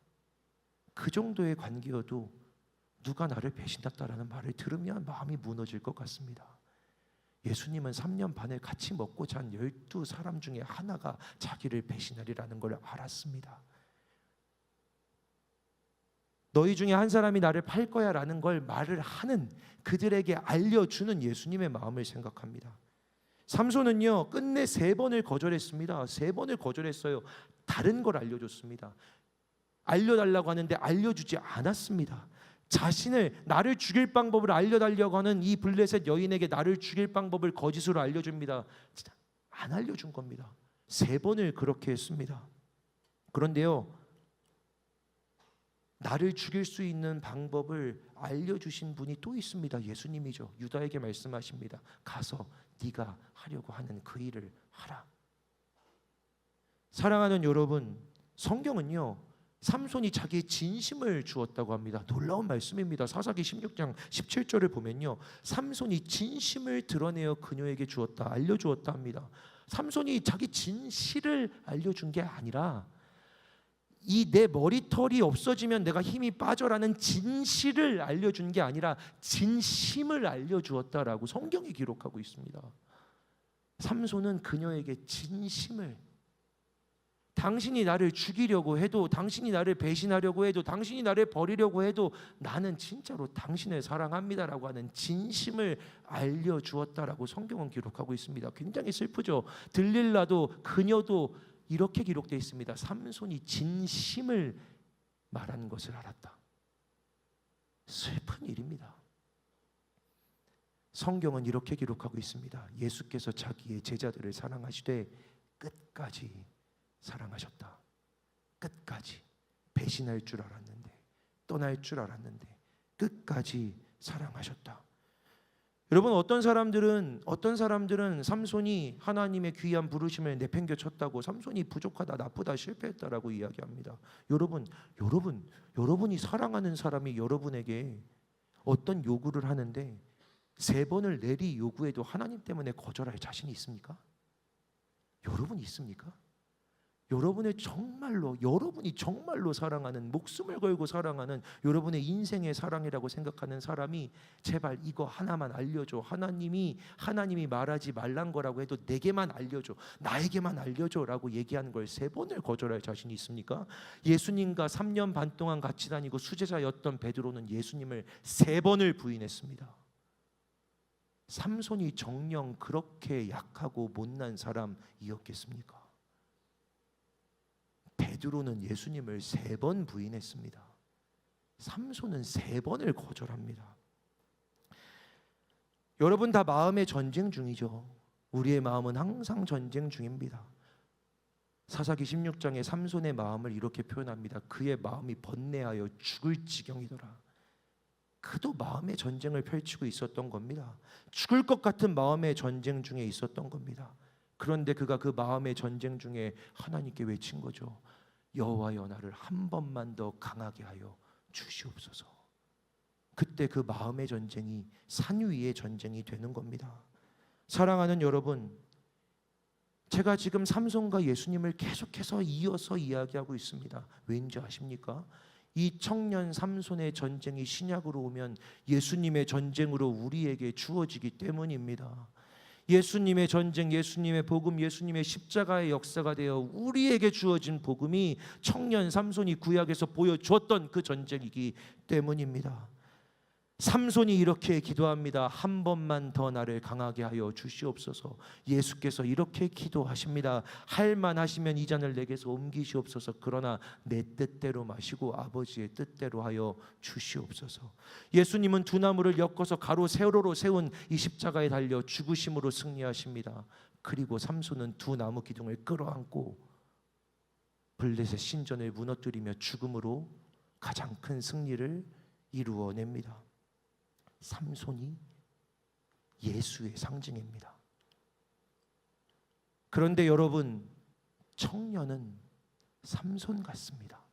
그 정도의 관계여도 누가 나를 배신했다라는 말을 들으면 마음이 무너질 것 같습니다. 예수님은 3년 반을 같이 먹고 잔 12사람 중에 하나가 자기를 배신하리라는 걸 알았습니다. 너희 중에 한 사람이 나를 팔 거야 라는 걸 말을 하는 그들에게 알려주는 예수님의 마음을 생각합니다. 삼손은요 끝내 3번을 거절했습니다. 3번을 거절했어요. 다른 걸 알려줬습니다. 알려달라고 하는데 알려주지 않았습니다. 자신을 나를 죽일 방법을 알려달라고 하는 이 블레셋 여인에게 나를 죽일 방법을 거짓으로 알려줍니다. 안 알려준 겁니다. 3번을 그렇게 했습니다. 그런데요 나를 죽일 수 있는 방법을 알려주신 분이 또 있습니다. 예수님이죠. 유다에게 말씀하십니다. 가서 네가 하려고 하는 그 일을 하라. 사랑하는 여러분, 성경은요 삼손이 자기의 진심을 주었다고 합니다. 놀라운 말씀입니다. 사사기 16장 17절을 보면요 삼손이 진심을 드러내어 그녀에게 주었다, 알려주었다 합니다. 삼손이 자기 진실을 알려준 게 아니라 이 내 머리털이 없어지면 내가 힘이 빠져라는 진실을 알려준 게 아니라 진심을 알려주었다라고 성경이 기록하고 있습니다. 삼손은 그녀에게 진심을, 당신이 나를 죽이려고 해도, 당신이 나를 배신하려고 해도, 당신이 나를 버리려고 해도 나는 진짜로 당신을 사랑합니다라고 하는 진심을 알려주었다라고 성경은 기록하고 있습니다. 굉장히 슬프죠. 들릴라도 그녀도 이렇게 기록되어 있습니다. 삼손이 진심을 말한 것을 알았다. 슬픈 일입니다. 성경은 이렇게 기록하고 있습니다. 예수께서 자기의 제자들을 사랑하시되 끝까지 사랑하셨다. 끝까지. 배신할 줄 알았는데, 떠날 줄 알았는데 끝까지 사랑하셨다. 여러분, 어떤 사람들은 삼손이 하나님의 귀한 부르심을 내팽개쳤다고, 삼손이 부족하다, 나쁘다, 실패했다라고 이야기합니다. 여러분이 사랑하는 사람이 여러분에게 어떤 요구를 하는데 3번을 내리 요구해도 하나님 때문에 거절할 자신이 있습니까? 여러분 있습니까? 여러분이 정말로 사랑하는, 목숨을 걸고 사랑하는 여러분의 인생의 사랑이라고 생각하는 사람이 제발 이거 하나만 알려줘, 하나님이 말하지 말란 거라고 해도 내게만 알려줘, 나에게만 알려줘 라고 얘기하는 걸 3번을 거절할 자신이 있습니까? 예수님과 3년 반 동안 같이 다니고 수제자였던 베드로는 예수님을 3번을 부인했습니다. 삼손이 정녕 그렇게 약하고 못난 사람이었겠습니까? 베드로는 예수님을 3번 부인했습니다. 삼손은 3번을 거절합니다. 여러분 다 마음의 전쟁 중이죠. 우리의 마음은 항상 전쟁 중입니다. 사사기 16장에 삼손의 마음을 이렇게 표현합니다. 그의 마음이 번뇌하여 죽을 지경이더라. 그도 마음의 전쟁을 펼치고 있었던 겁니다. 죽을 것 같은 마음의 전쟁 중에 있었던 겁니다. 그런데 그가 그 마음의 전쟁 중에 하나님께 외친 거죠. 여호와여, 나를 한 번만 더 강하게 하여 주시옵소서. 그때 그 마음의 전쟁이 산 위의 전쟁이 되는 겁니다. 사랑하는 여러분, 제가 지금 삼손과 예수님을 계속해서 이어서 이야기하고 있습니다. 왠지 아십니까? 이 청년 삼손의 전쟁이 신약으로 오면 예수님의 전쟁으로 우리에게 주어지기 때문입니다. 예수님의 전쟁, 예수님의 복음, 예수님의 십자가의 역사가 되어 우리에게 주어진 복음이 청년 삼손이 구약에서 보여주었던 그 전쟁이기 때문입니다. 삼손이 이렇게 기도합니다. 한 번만 더 나를 강하게 하여 주시옵소서. 예수께서 이렇게 기도하십니다. 할만하시면 이 잔을 내게서 옮기시옵소서. 그러나 내 뜻대로 마시고 아버지의 뜻대로 하여 주시옵소서. 예수님은 두 나무를 엮어서 가로 세로로 세운 이 십자가에 달려 죽으심으로 승리하십니다. 그리고 삼손은 두 나무 기둥을 끌어안고 블레셋 신전을 무너뜨리며 죽음으로 가장 큰 승리를 이루어냅니다. 삼손이 예수의 상징입니다. 그런데 여러분, 청년은 삼손 같습니다.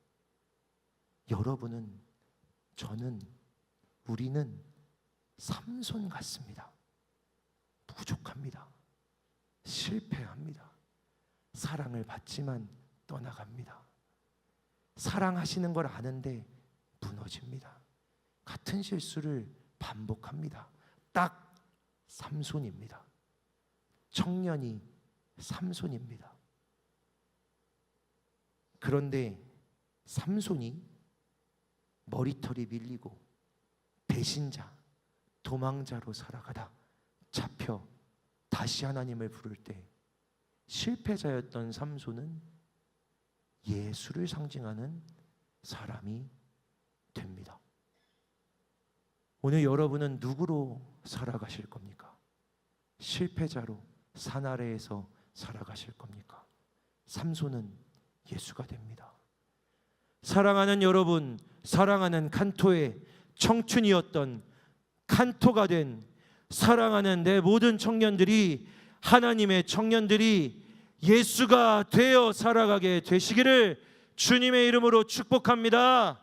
여러분은, 저는, 우리는 삼손 같습니다. 부족합니다. 실패합니다. 사랑을 받지만 떠나갑니다. 사랑하시는 걸 아는데 무너집니다. 같은 실수를 반복합니다. 딱 삼손입니다. 청년이 삼손입니다. 그런데 삼손이 머리털이 밀리고 배신자, 도망자로 살아가다 잡혀 다시 하나님을 부를 때 실패자였던 삼손은 예수를 상징하는 사람이 됩니다. 오늘 여러분은 누구로 살아가실 겁니까? 실패자로 산 아래에서 살아가실 겁니까? 삼손은 예수가 됩니다. 사랑하는 여러분, 사랑하는 칸토의 청춘이었던 칸토가 된 사랑하는 내 모든 청년들이, 하나님의 청년들이 예수가 되어 살아가게 되시기를 주님의 이름으로 축복합니다.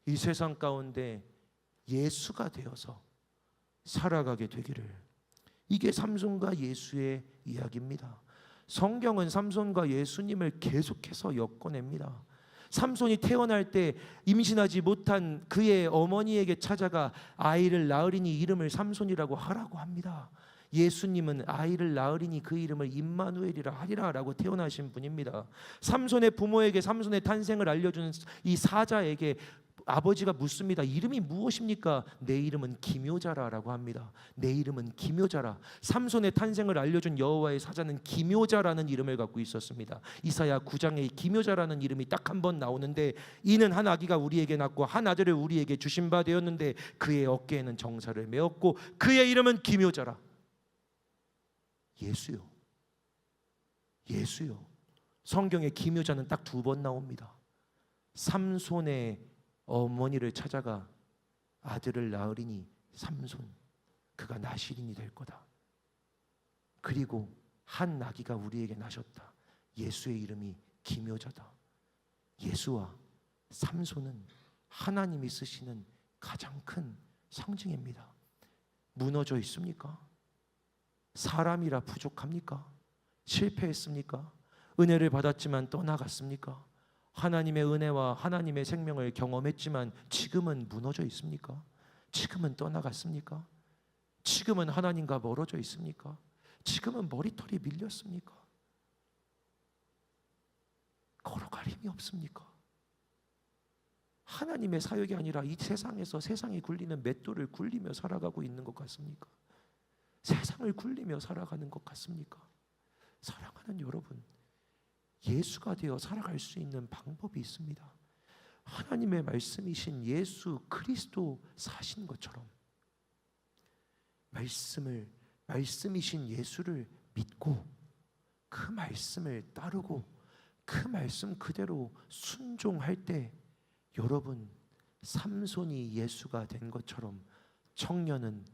이 세상 가운데 예수가 되어서 살아가게 되기를. 이게 삼손과 예수의 이야기입니다. 성경은 삼손과 예수님을 계속해서 엮어냅니다. 삼손이 태어날 때 임신하지 못한 그의 어머니에게 찾아가 아이를 낳으리니 이름을 삼손이라고 하라고 합니다. 예수님은 아이를 낳으리니 그 이름을 임마누엘이라 하리라 라고 태어나신 분입니다. 삼손의 부모에게 삼손의 탄생을 알려주는 이 사자에게 아버지가 묻습니다. 이름이 무엇입니까? 내 이름은 기묘자라라고 합니다. 내 이름은 기묘자라. 삼손의 탄생을 알려준 여호와의 사자는 기묘자라는 이름을 갖고 있었습니다. 이사야 9장에 기묘자라는 이름이 딱 한 번 나오는데, 이는 한 아기가 우리에게 낳고 한 아들을 우리에게 주신 바 되었는데 그의 어깨에는 정사를 메었고 그의 이름은 기묘자라. 예수요. 예수요. 성경에 기묘자는 딱 2번 나옵니다. 삼손의 어머니를 찾아가 아들을 낳으리니 삼손, 그가 나시린이 될 거다. 그리고 한 아기가 우리에게 나셨다. 예수의 이름이 기묘자다. 예수와 삼손은 하나님이 쓰시는 가장 큰 상징입니다. 무너져 있습니까? 사람이라 부족합니까? 실패했습니까? 은혜를 받았지만 떠나갔습니까? 하나님의 은혜와 하나님의 생명을 경험했지만 지금은 무너져 있습니까? 지금은 떠나갔습니까? 지금은 하나님과 멀어져 있습니까? 지금은 머리털이 밀렸습니까? 걸어갈 힘이 없습니까? 하나님의 사역이 아니라 이 세상에서 세상이 굴리는 맷돌을 굴리며 살아가고 있는 것 같습니까? 세상을 굴리며 살아가는 것 같습니까? 사랑하는 여러분, 예수가 되어 살아갈 수 있는 방법이 있습니다. 하나님의 말씀이신 예수 그리스도 사신 것처럼 말씀이신 예수를 믿고 그 말씀을 따르고 그 말씀 그대로 순종할 때, 여러분, 삼손이 예수가 된 것처럼 청년은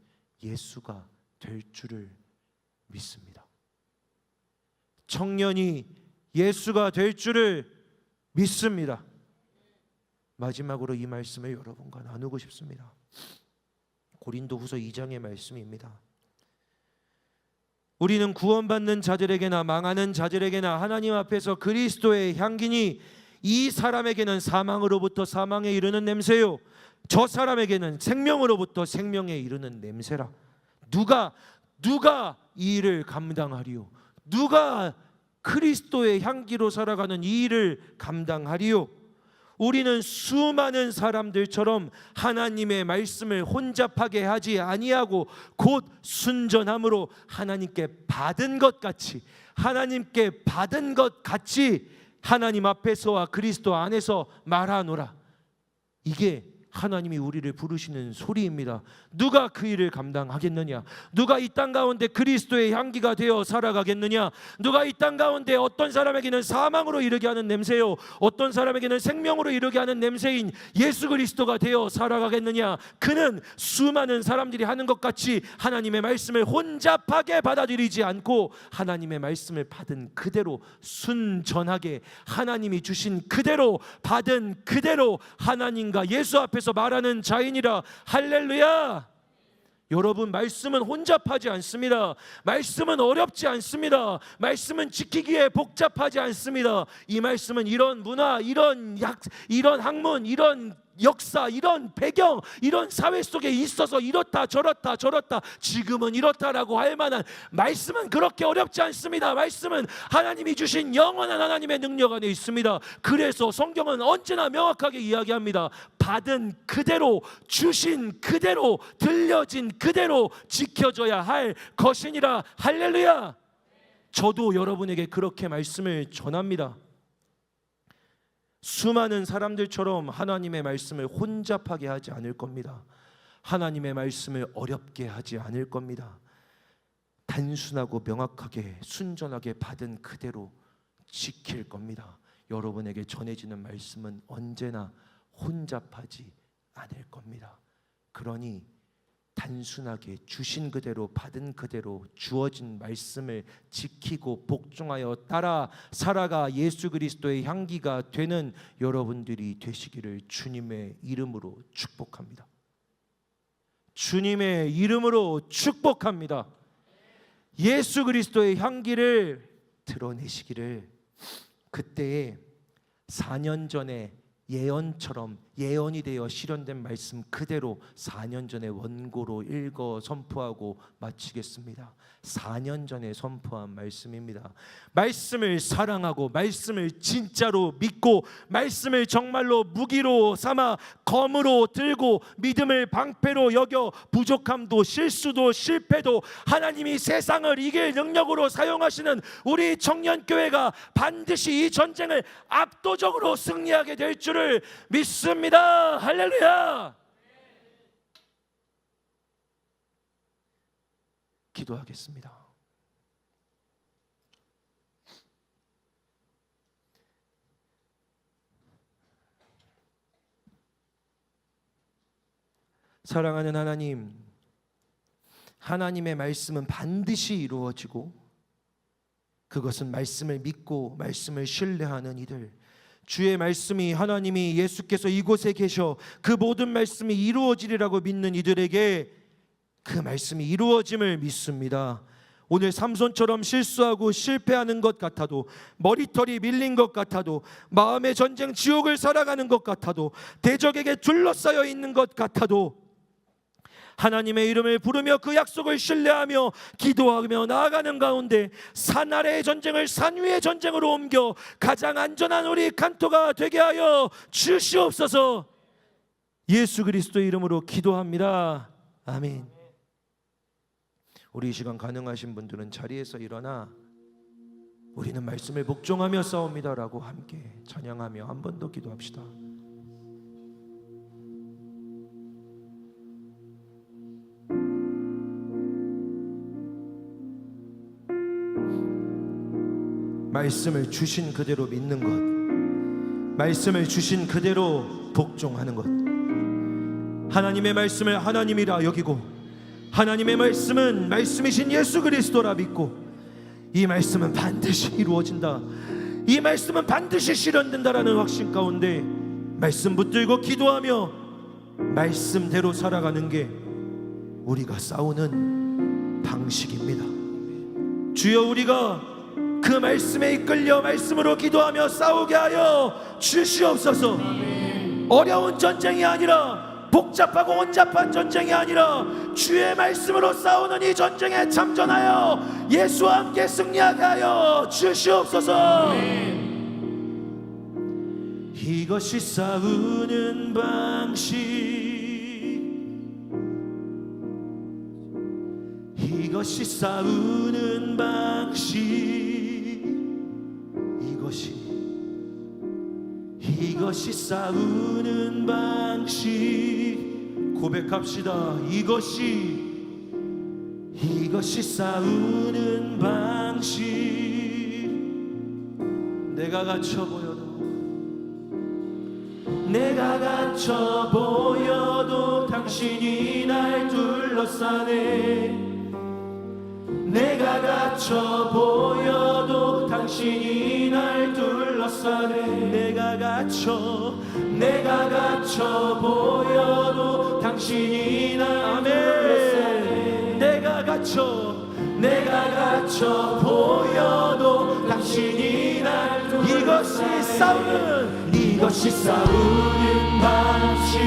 예수가 될 줄을 믿습니다. 청년이 예수가 될 줄을 믿습니다. 마지막으로 이 말씀을 여러분과 나누고 싶습니다. 고린도후서 2장의 말씀입니다. 우리는 구원받는 자들에게나 망하는 자들에게나 하나님 앞에서 그리스도의 향기니 이 사람에게는 사망으로부터 사망에 이르는 냄새요, 저 사람에게는 생명으로부터 생명에 이르는 냄새라. 누가 이 일을 감당하리요? 누가 그리스도의 향기로 살아가는 이 일을 감당하리요? 우리는 수많은 사람들처럼 하나님의 말씀을 혼잡하게 하지 아니하고 곧 순전함으로 하나님께 받은 것 같이 하나님 앞에서와 그리스도 안에서 말하노라. 이게 하나님이 우리를 부르시는 소리입니다. 누가 그 일을 감당하겠느냐? 누가 이 땅 가운데 그리스도의 향기가 되어 살아가겠느냐? 누가 이 땅 가운데 어떤 사람에게는 사망으로 이르게 하는 냄새요, 어떤 사람에게는 생명으로 이르게 하는 냄새인 예수 그리스도가 되어 살아가겠느냐? 그는 수많은 사람들이 하는 것 같이 하나님의 말씀을 혼잡하게 받아들이지 않고 하나님의 말씀을 받은 그대로 순전하게 하나님이 주신 그대로 받은 그대로 하나님과 예수 앞에서 말하는 자인이라. 할렐루야. 여러분, 말씀은 혼잡하지 않습니다. 말씀은 어렵지 않습니다. 말씀은 지키기에 복잡하지 않습니다. 이 말씀은 이런 문화, 이런 학문, 이런 역사, 이런 배경, 이런 사회 속에 있어서 이렇다 저렇다 지금은 이렇다라고 할 만한 말씀은 그렇게 어렵지 않습니다. 말씀은 하나님이 주신 영원한 하나님의 능력 안에 있습니다. 그래서 성경은 언제나 명확하게 이야기합니다. 받은 그대로, 주신 그대로, 들려진 그대로 지켜져야 할 것이니라. 할렐루야. 저도 여러분에게 그렇게 말씀을 전합니다. 수많은 사람들처럼 하나님의 말씀을 혼잡하게 하지 않을 겁니다. 하나님의 말씀을 어렵게 하지 않을 겁니다. 단순하고 명확하게 순전하게 받은 그대로 지킬 겁니다. 여러분에게 전해지는 말씀은 언제나 혼잡하지 않을 겁니다. 그러니 단순하게 주신 그대로 받은 그대로 주어진 말씀을 지키고 복종하여 따라 살아가 예수 그리스도의 향기가 되는 여러분들이 되시기를 주님의 이름으로 축복합니다. 주님의 이름으로 축복합니다. 예수 그리스도의 향기를 드러내시기를. 그때에 4년 전에 예언처럼 예언이 되어 실현된 말씀 그대로 4년 전에 원고로 읽어 선포하고 마치겠습니다. 4년 전에 선포한 말씀입니다. 말씀을 사랑하고 말씀을 진짜로 믿고 말씀을 정말로 무기로 삼아 검으로 들고 믿음을 방패로 여겨 부족함도 실수도 실패도 하나님이 세상을 이길 능력으로 사용하시는 우리 청년교회가 반드시 이 전쟁을 압도적으로 승리하게 될 줄을 믿습니다. 할렐루야. 기도하겠습니다. 사랑하는 하나님, 하나님의 말씀은 반드시 이루어지고 그것은 말씀을 믿고 말씀을 신뢰하는 이들, 주의 말씀이 하나님이 예수께서 이곳에 계셔 그 모든 말씀이 이루어지리라고 믿는 이들에게 그 말씀이 이루어짐을 믿습니다. 오늘 삼손처럼 실수하고 실패하는 것 같아도, 머리털이 밀린 것 같아도, 마음의 전쟁 지옥을 살아가는 것 같아도, 대적에게 둘러싸여 있는 것 같아도 하나님의 이름을 부르며 그 약속을 신뢰하며 기도하며 나아가는 가운데 산 아래의 전쟁을 산 위의 전쟁으로 옮겨 가장 안전한 우리 칸토가 되게 하여 주시옵소서. 예수 그리스도의 이름으로 기도합니다. 아멘. 우리 이 시간 가능하신 분들은 자리에서 일어나 우리는 말씀을 복종하며 싸웁니다라고 함께 찬양하며 한 번 더 기도합시다. 말씀을 주신 그대로 믿는 것, 말씀을 주신 그대로 복종하는 것, 하나님의 말씀을 하나님이라 여기고 하나님의 말씀은 말씀이신 예수 그리스도라 믿고 이 말씀은 반드시 이루어진다, 이 말씀은 반드시 실현된다라는 확신 가운데 말씀 붙들고 기도하며 말씀대로 살아가는 게 우리가 싸우는 방식입니다. 주여, 우리가 그 말씀에 이끌려 말씀으로 기도하며 싸우게 하여 주시옵소서. 어려운 전쟁이 아니라, 복잡하고 혼잡한 전쟁이 아니라 주의 말씀으로 싸우는 이 전쟁에 참전하여 예수와 함께 승리하게 하여 주시옵소서. 이것이 싸우는 방식, 이것이 싸우는 방식, 이것이 싸우는 방식. 고백합시다. 이것이 싸우는 방식. 내가 갇혀 보여도 당신이 날 둘러싸네. 내가 갇혀 보여도 당신이 날 둘러싸네. 내가 갇혀 보여도 당신이 날 둘러싸네. 내가 갇혀 보여도 당신이 날 둘러싸네. 이것이 싸우는 이것이 싸우는 방식,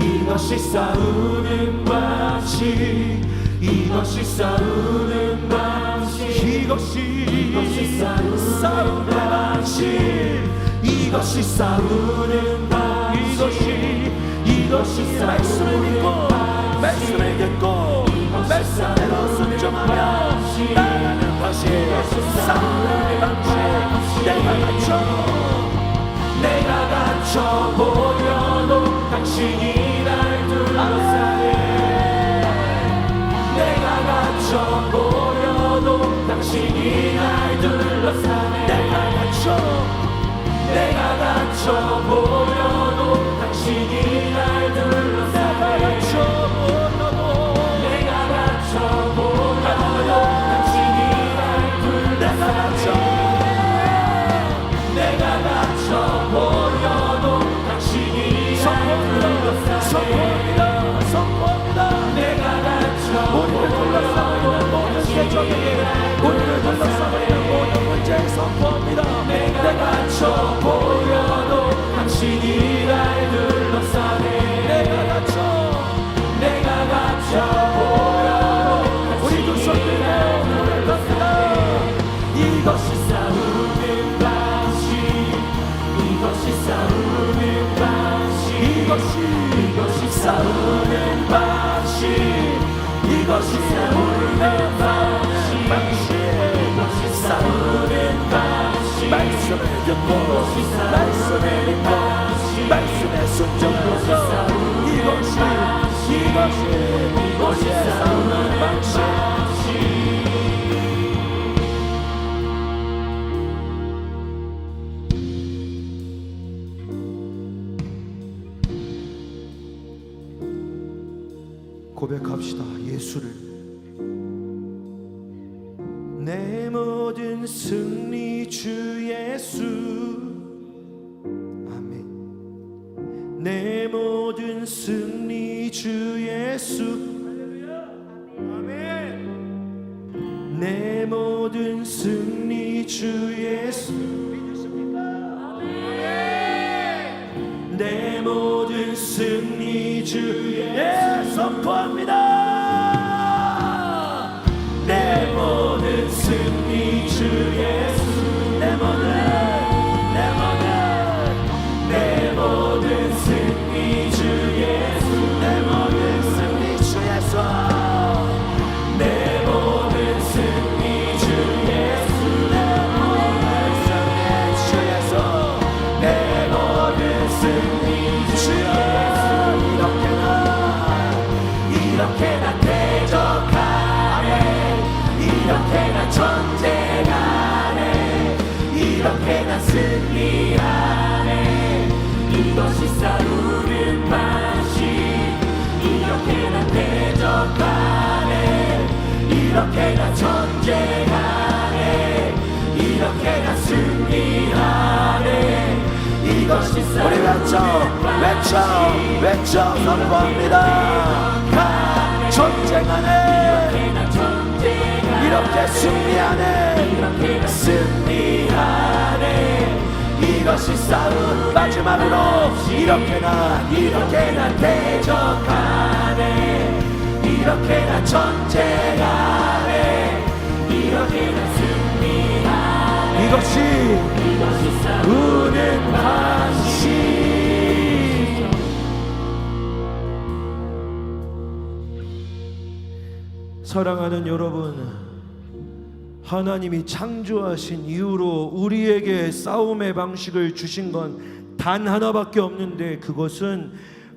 이것이 싸우는 방식, 이것이 싸우는 방식, 이것이 싸우는 방식, 이것이 싸우는 방식, 이것이 말씀을 믿고 말씀을 듣고 말씀대로 순종하며 나아가는 것이 싸우는 방식. 내가 갇혀 보여도 당신이 날 둘러싸네. 내가 갇혀 보여도 당신이 날 둘러싸네. 내가 갇혀 보여도 당신이 날 둘러싸네. 내가 갇혀 보여도 당신이 날 둘러싸네. 내가 갇혀 보여도 당신이 선포합니다. 선포합니다. 내가 갇혀 우리를 둘러싸고 있는 모든 세적에게, 우리를 둘러싸고 있는 모든 문제에 선포합니다. 내가 갇혀 보여도 당신이 날 둘러싸네. 내가 갇혀 보여도 우리 두 손 들고 불렀다. 이것이 싸우는 방식, 이것이 싸우는 방식, 이것이 싸우는 방식, 이것이 싸우는 방식, 이것이 싸우는 방식. 말씀을 듣고 말씀을 믿고 말씀에 순종하고 이것이 싸우는 방식. 고백합시다. 예수를 내 모든 승리 주 예수. 아멘. 내 모든 승리 주 예수. 아멘. 내 모든 승리 주 예수. 내 모든 승리 주 예수. 선포합니다. 내 모든 승리 주 예수. 내 모든 승리 주 예수. 내 모든 승리 주 예수. 내 모든 승리 주 예수. 내 모든 승리 주 예수. 내 모든 승리 주 예수. 이렇게나 대적하네. 이렇게나 전쟁하네. 이렇게나 승리하네. 이것이 싸우는 방식. 이렇게나 대적하네. 이렇게나 전쟁하네. 이렇게나 승리하네. 이것이 싸우는 방식. 외쳐 선포합니다. 전쟁하네. 이렇게 승리하네. 승리하네. 이것이 싸움. 마지막으로 이렇게나 대적하네. 이렇게나 전쟁하네. 이렇게나 승리하네. 이것이 싸우는 방식. 사랑하는 여러분, 하나님이 창조하신 이후로 우리에게 싸움의 방식을 주신 건 단 하나밖에 없는데 그것은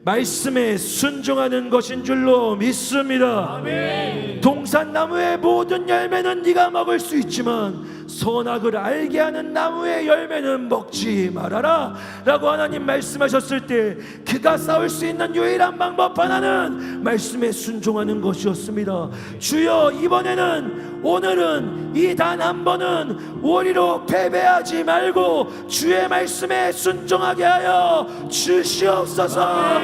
말씀에 순종하는 것인 줄로 믿습니다. 아멘. 동산나무의 모든 열매는 네가 먹을 수 있지만 선악을 알게 하는 나무의 열매는 먹지 말아라 라고 하나님 말씀하셨을 때 그가 싸울 수 있는 유일한 방법 하나는 말씀에 순종하는 것이었습니다. 주여, 이번에는 오늘은 이 단 한 번은 우리로 패배하지 말고 주의 말씀에 순종하게 하여 주시옵소서.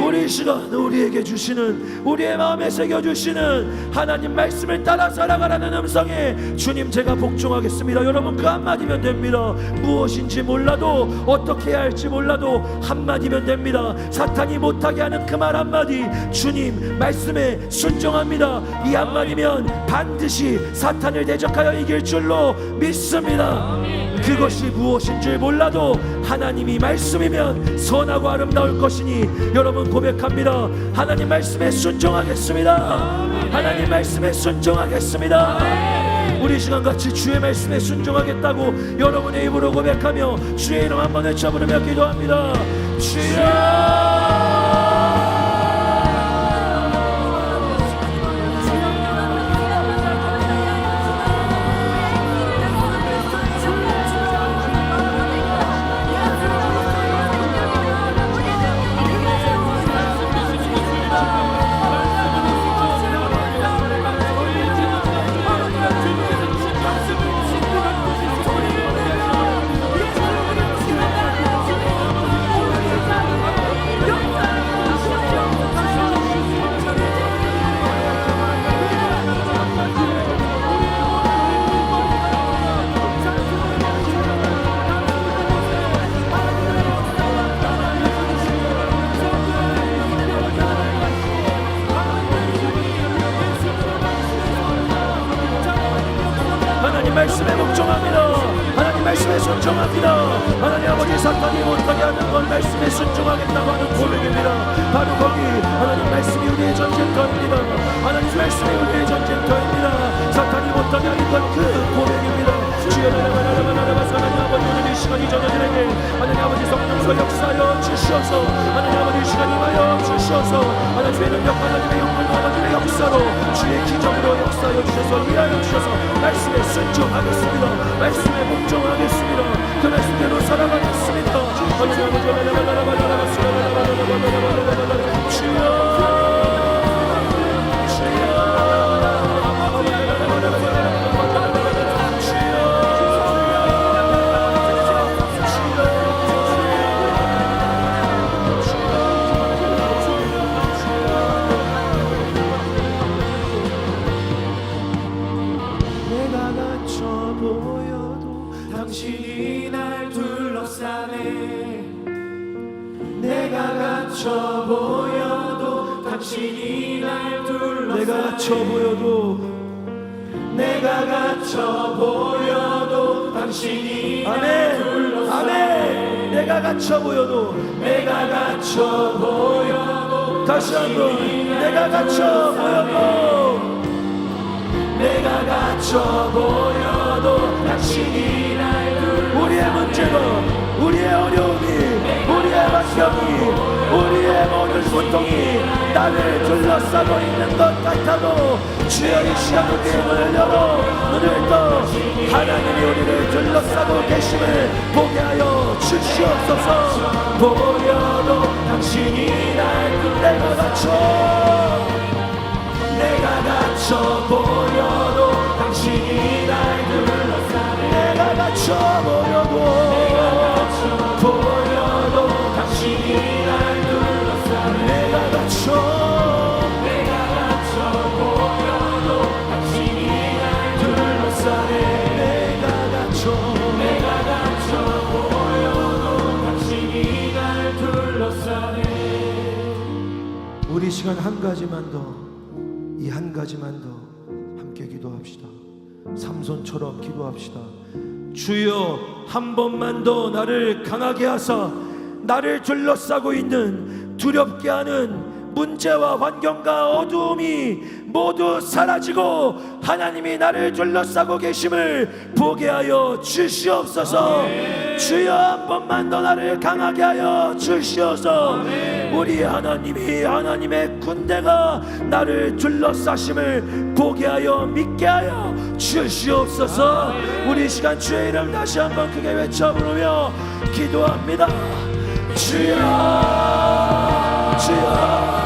우리 시간 우리에게 주시는, 우리의 마음에 새겨주시는 하나님 말씀을 따라 살아가라는 음성에 주님 제가 복종하겠습니다. 여러분 그 한마디면 됩니다. 무엇인지 몰라도 어떻게 해야 할지 몰라도 한마디면 됩니다. 사탄이 못하게 하는 그 말 한마디, 주님 말씀에 순종합니다. 이 한마디면 반드시 사탄을 대적하여 이길 줄로 믿습니다. 그것이 무엇인 줄 몰라도 하나님이 말씀이면 선하고 아름다울 것이니 여러분 고백합니다. 하나님 말씀에 순종하겠습니다. 하나님 말씀에 순종하겠습니다. 우리 시간같이 주의 말씀에 순종하겠다고 여러분의 입으로 고백하며 주의 이름 한번 외쳐 부르며 기도합니다. 주여, 말씀에 복종합니다. 하나님 말씀에 순종합니다. 하나님 아버지 사탄이 못하게 하는 건 말씀에 순종하겠다고 하는 고백입니다. 바로 거기 하나님 말씀이 우리의 전쟁터입니다. 하나님 말씀이 우리의 전쟁터입니다. 사탄이 못하게 하는 건 그 고백입니다. 주여, 하나님 아버지 오늘 이 시간 이 자녀들에게 하나님 아버지 성령으로 역사하여 주시옵소서. 하나님 아버지 이 시간 임하여 주시옵소서. 하나님의 능력, 하나님의 영광, 하나님의 역사로 주의 기적으로 역사하여 주셔서 일하여 주셔서 말씀에 순종하겠습니다. 말씀에 복종하겠습니다. 그 말씀대로 살아가겠습니다. 하나님 아버지 주여, 당신이 날 둘러싸네. 내가 갇혀 보여도 당신이 날 둘러싸네. 내가 갇혀 보여도, 내가 갇혀 보여도 당신이 날 둘러싸네. 아멘. 내가 갇혀 보여도, 내가 갇혀 보여도 다시 한번 내가 갇혀 보여도, 내가 갇혀 보여도 당신이 날 둘러싸네. 우리의 문제가, 우리의 어려움이, 우리의 환경이, 우리의 모든 고통이 나를 둘러싸고 있는 것 같아도 주여 이 시간 우리의 문을 열어 눈을 떠 하나님이 우리를 둘러싸고 계심을 보게 하여 주시옵소서. 보여도 당신이 날 내가 갇혀, 내가 갇혀 보여도 당신이 날 둘러싸네. 내가 갇혀 보여도, 보여도 당신이 날 둘러싸네. 내가 갇혀, 보여도 당신이 날 둘러싸네. 내가 갇혀 보여도 당신이 날 둘러싸네. 우리 시간 한 가지만 더, 이 한 가지만 더 함께 기도합시다. 삼손처럼 기도합시다. 주여 한 번만 더 나를 강하게 하사 나를 둘러싸고 있는 두렵게 하는 문제와 환경과 어두움이 모두 사라지고 하나님이 나를 둘러싸고 계심을 보게 하여 주시옵소서. 주여 한 번만 더 나를 강하게 하여 주시옵소서. 우리 하나님이, 하나님의 군대가 나를 둘러싸심을 보게 하여 믿게 하여 주시옵소서. 우리 시간 주의 이름 다시 한번 크게 외쳐 부르며 기도합니다. 주여, 주여.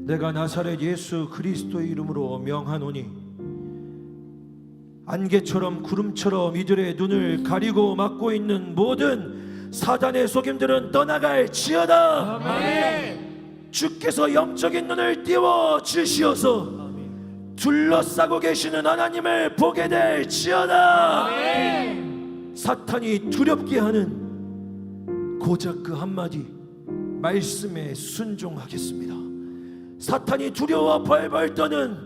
내가 나사렛 예수 그리스도의 이름으로 명하노니 안개처럼 구름처럼 이들의 눈을 가리고 막고 있는 모든 사단의 속임들은 떠나갈지어다. 아멘. 주께서 영적인 눈을 띄워 주시어서 둘러싸고 계시는 하나님을 보게 될지어다. 아멘. 사탄이 두렵게 하는 고작 그 한마디 말씀에 순종하겠습니다. 사탄이 두려워 벌벌 떠는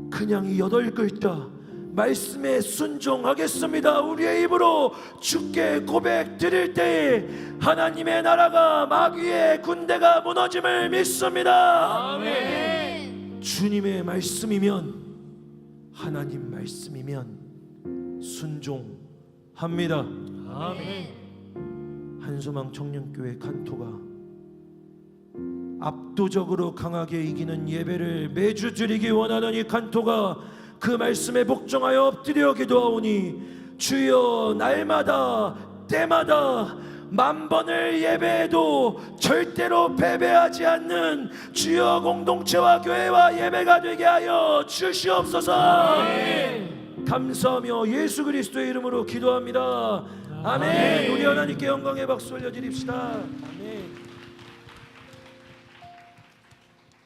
그냥 이 8글자 말씀에 순종하겠습니다. 우리의 입으로 주께 고백 드릴 때에 하나님의 나라가 마귀의 군대가 무너짐을 믿습니다. 아멘. 주님의 말씀이면, 하나님 말씀이면 순종합니다. 아멘. 한소망 청년교회 칸토가 압도적으로 강하게 이기는 예배를 매주 드리기 원하는 이 칸토가 그 말씀에 복종하여 엎드려 기도하오니 주여 날마다 때마다 만번을 예배해도 절대로 패배하지 않는 주여 공동체와 교회와 예배가 되게 하여 주시옵소서. 아멘. 감사하며 예수 그리스도의 이름으로 기도합니다. 아멘. 우리 하나님께 영광의 박수 올려드립시다. 아멘.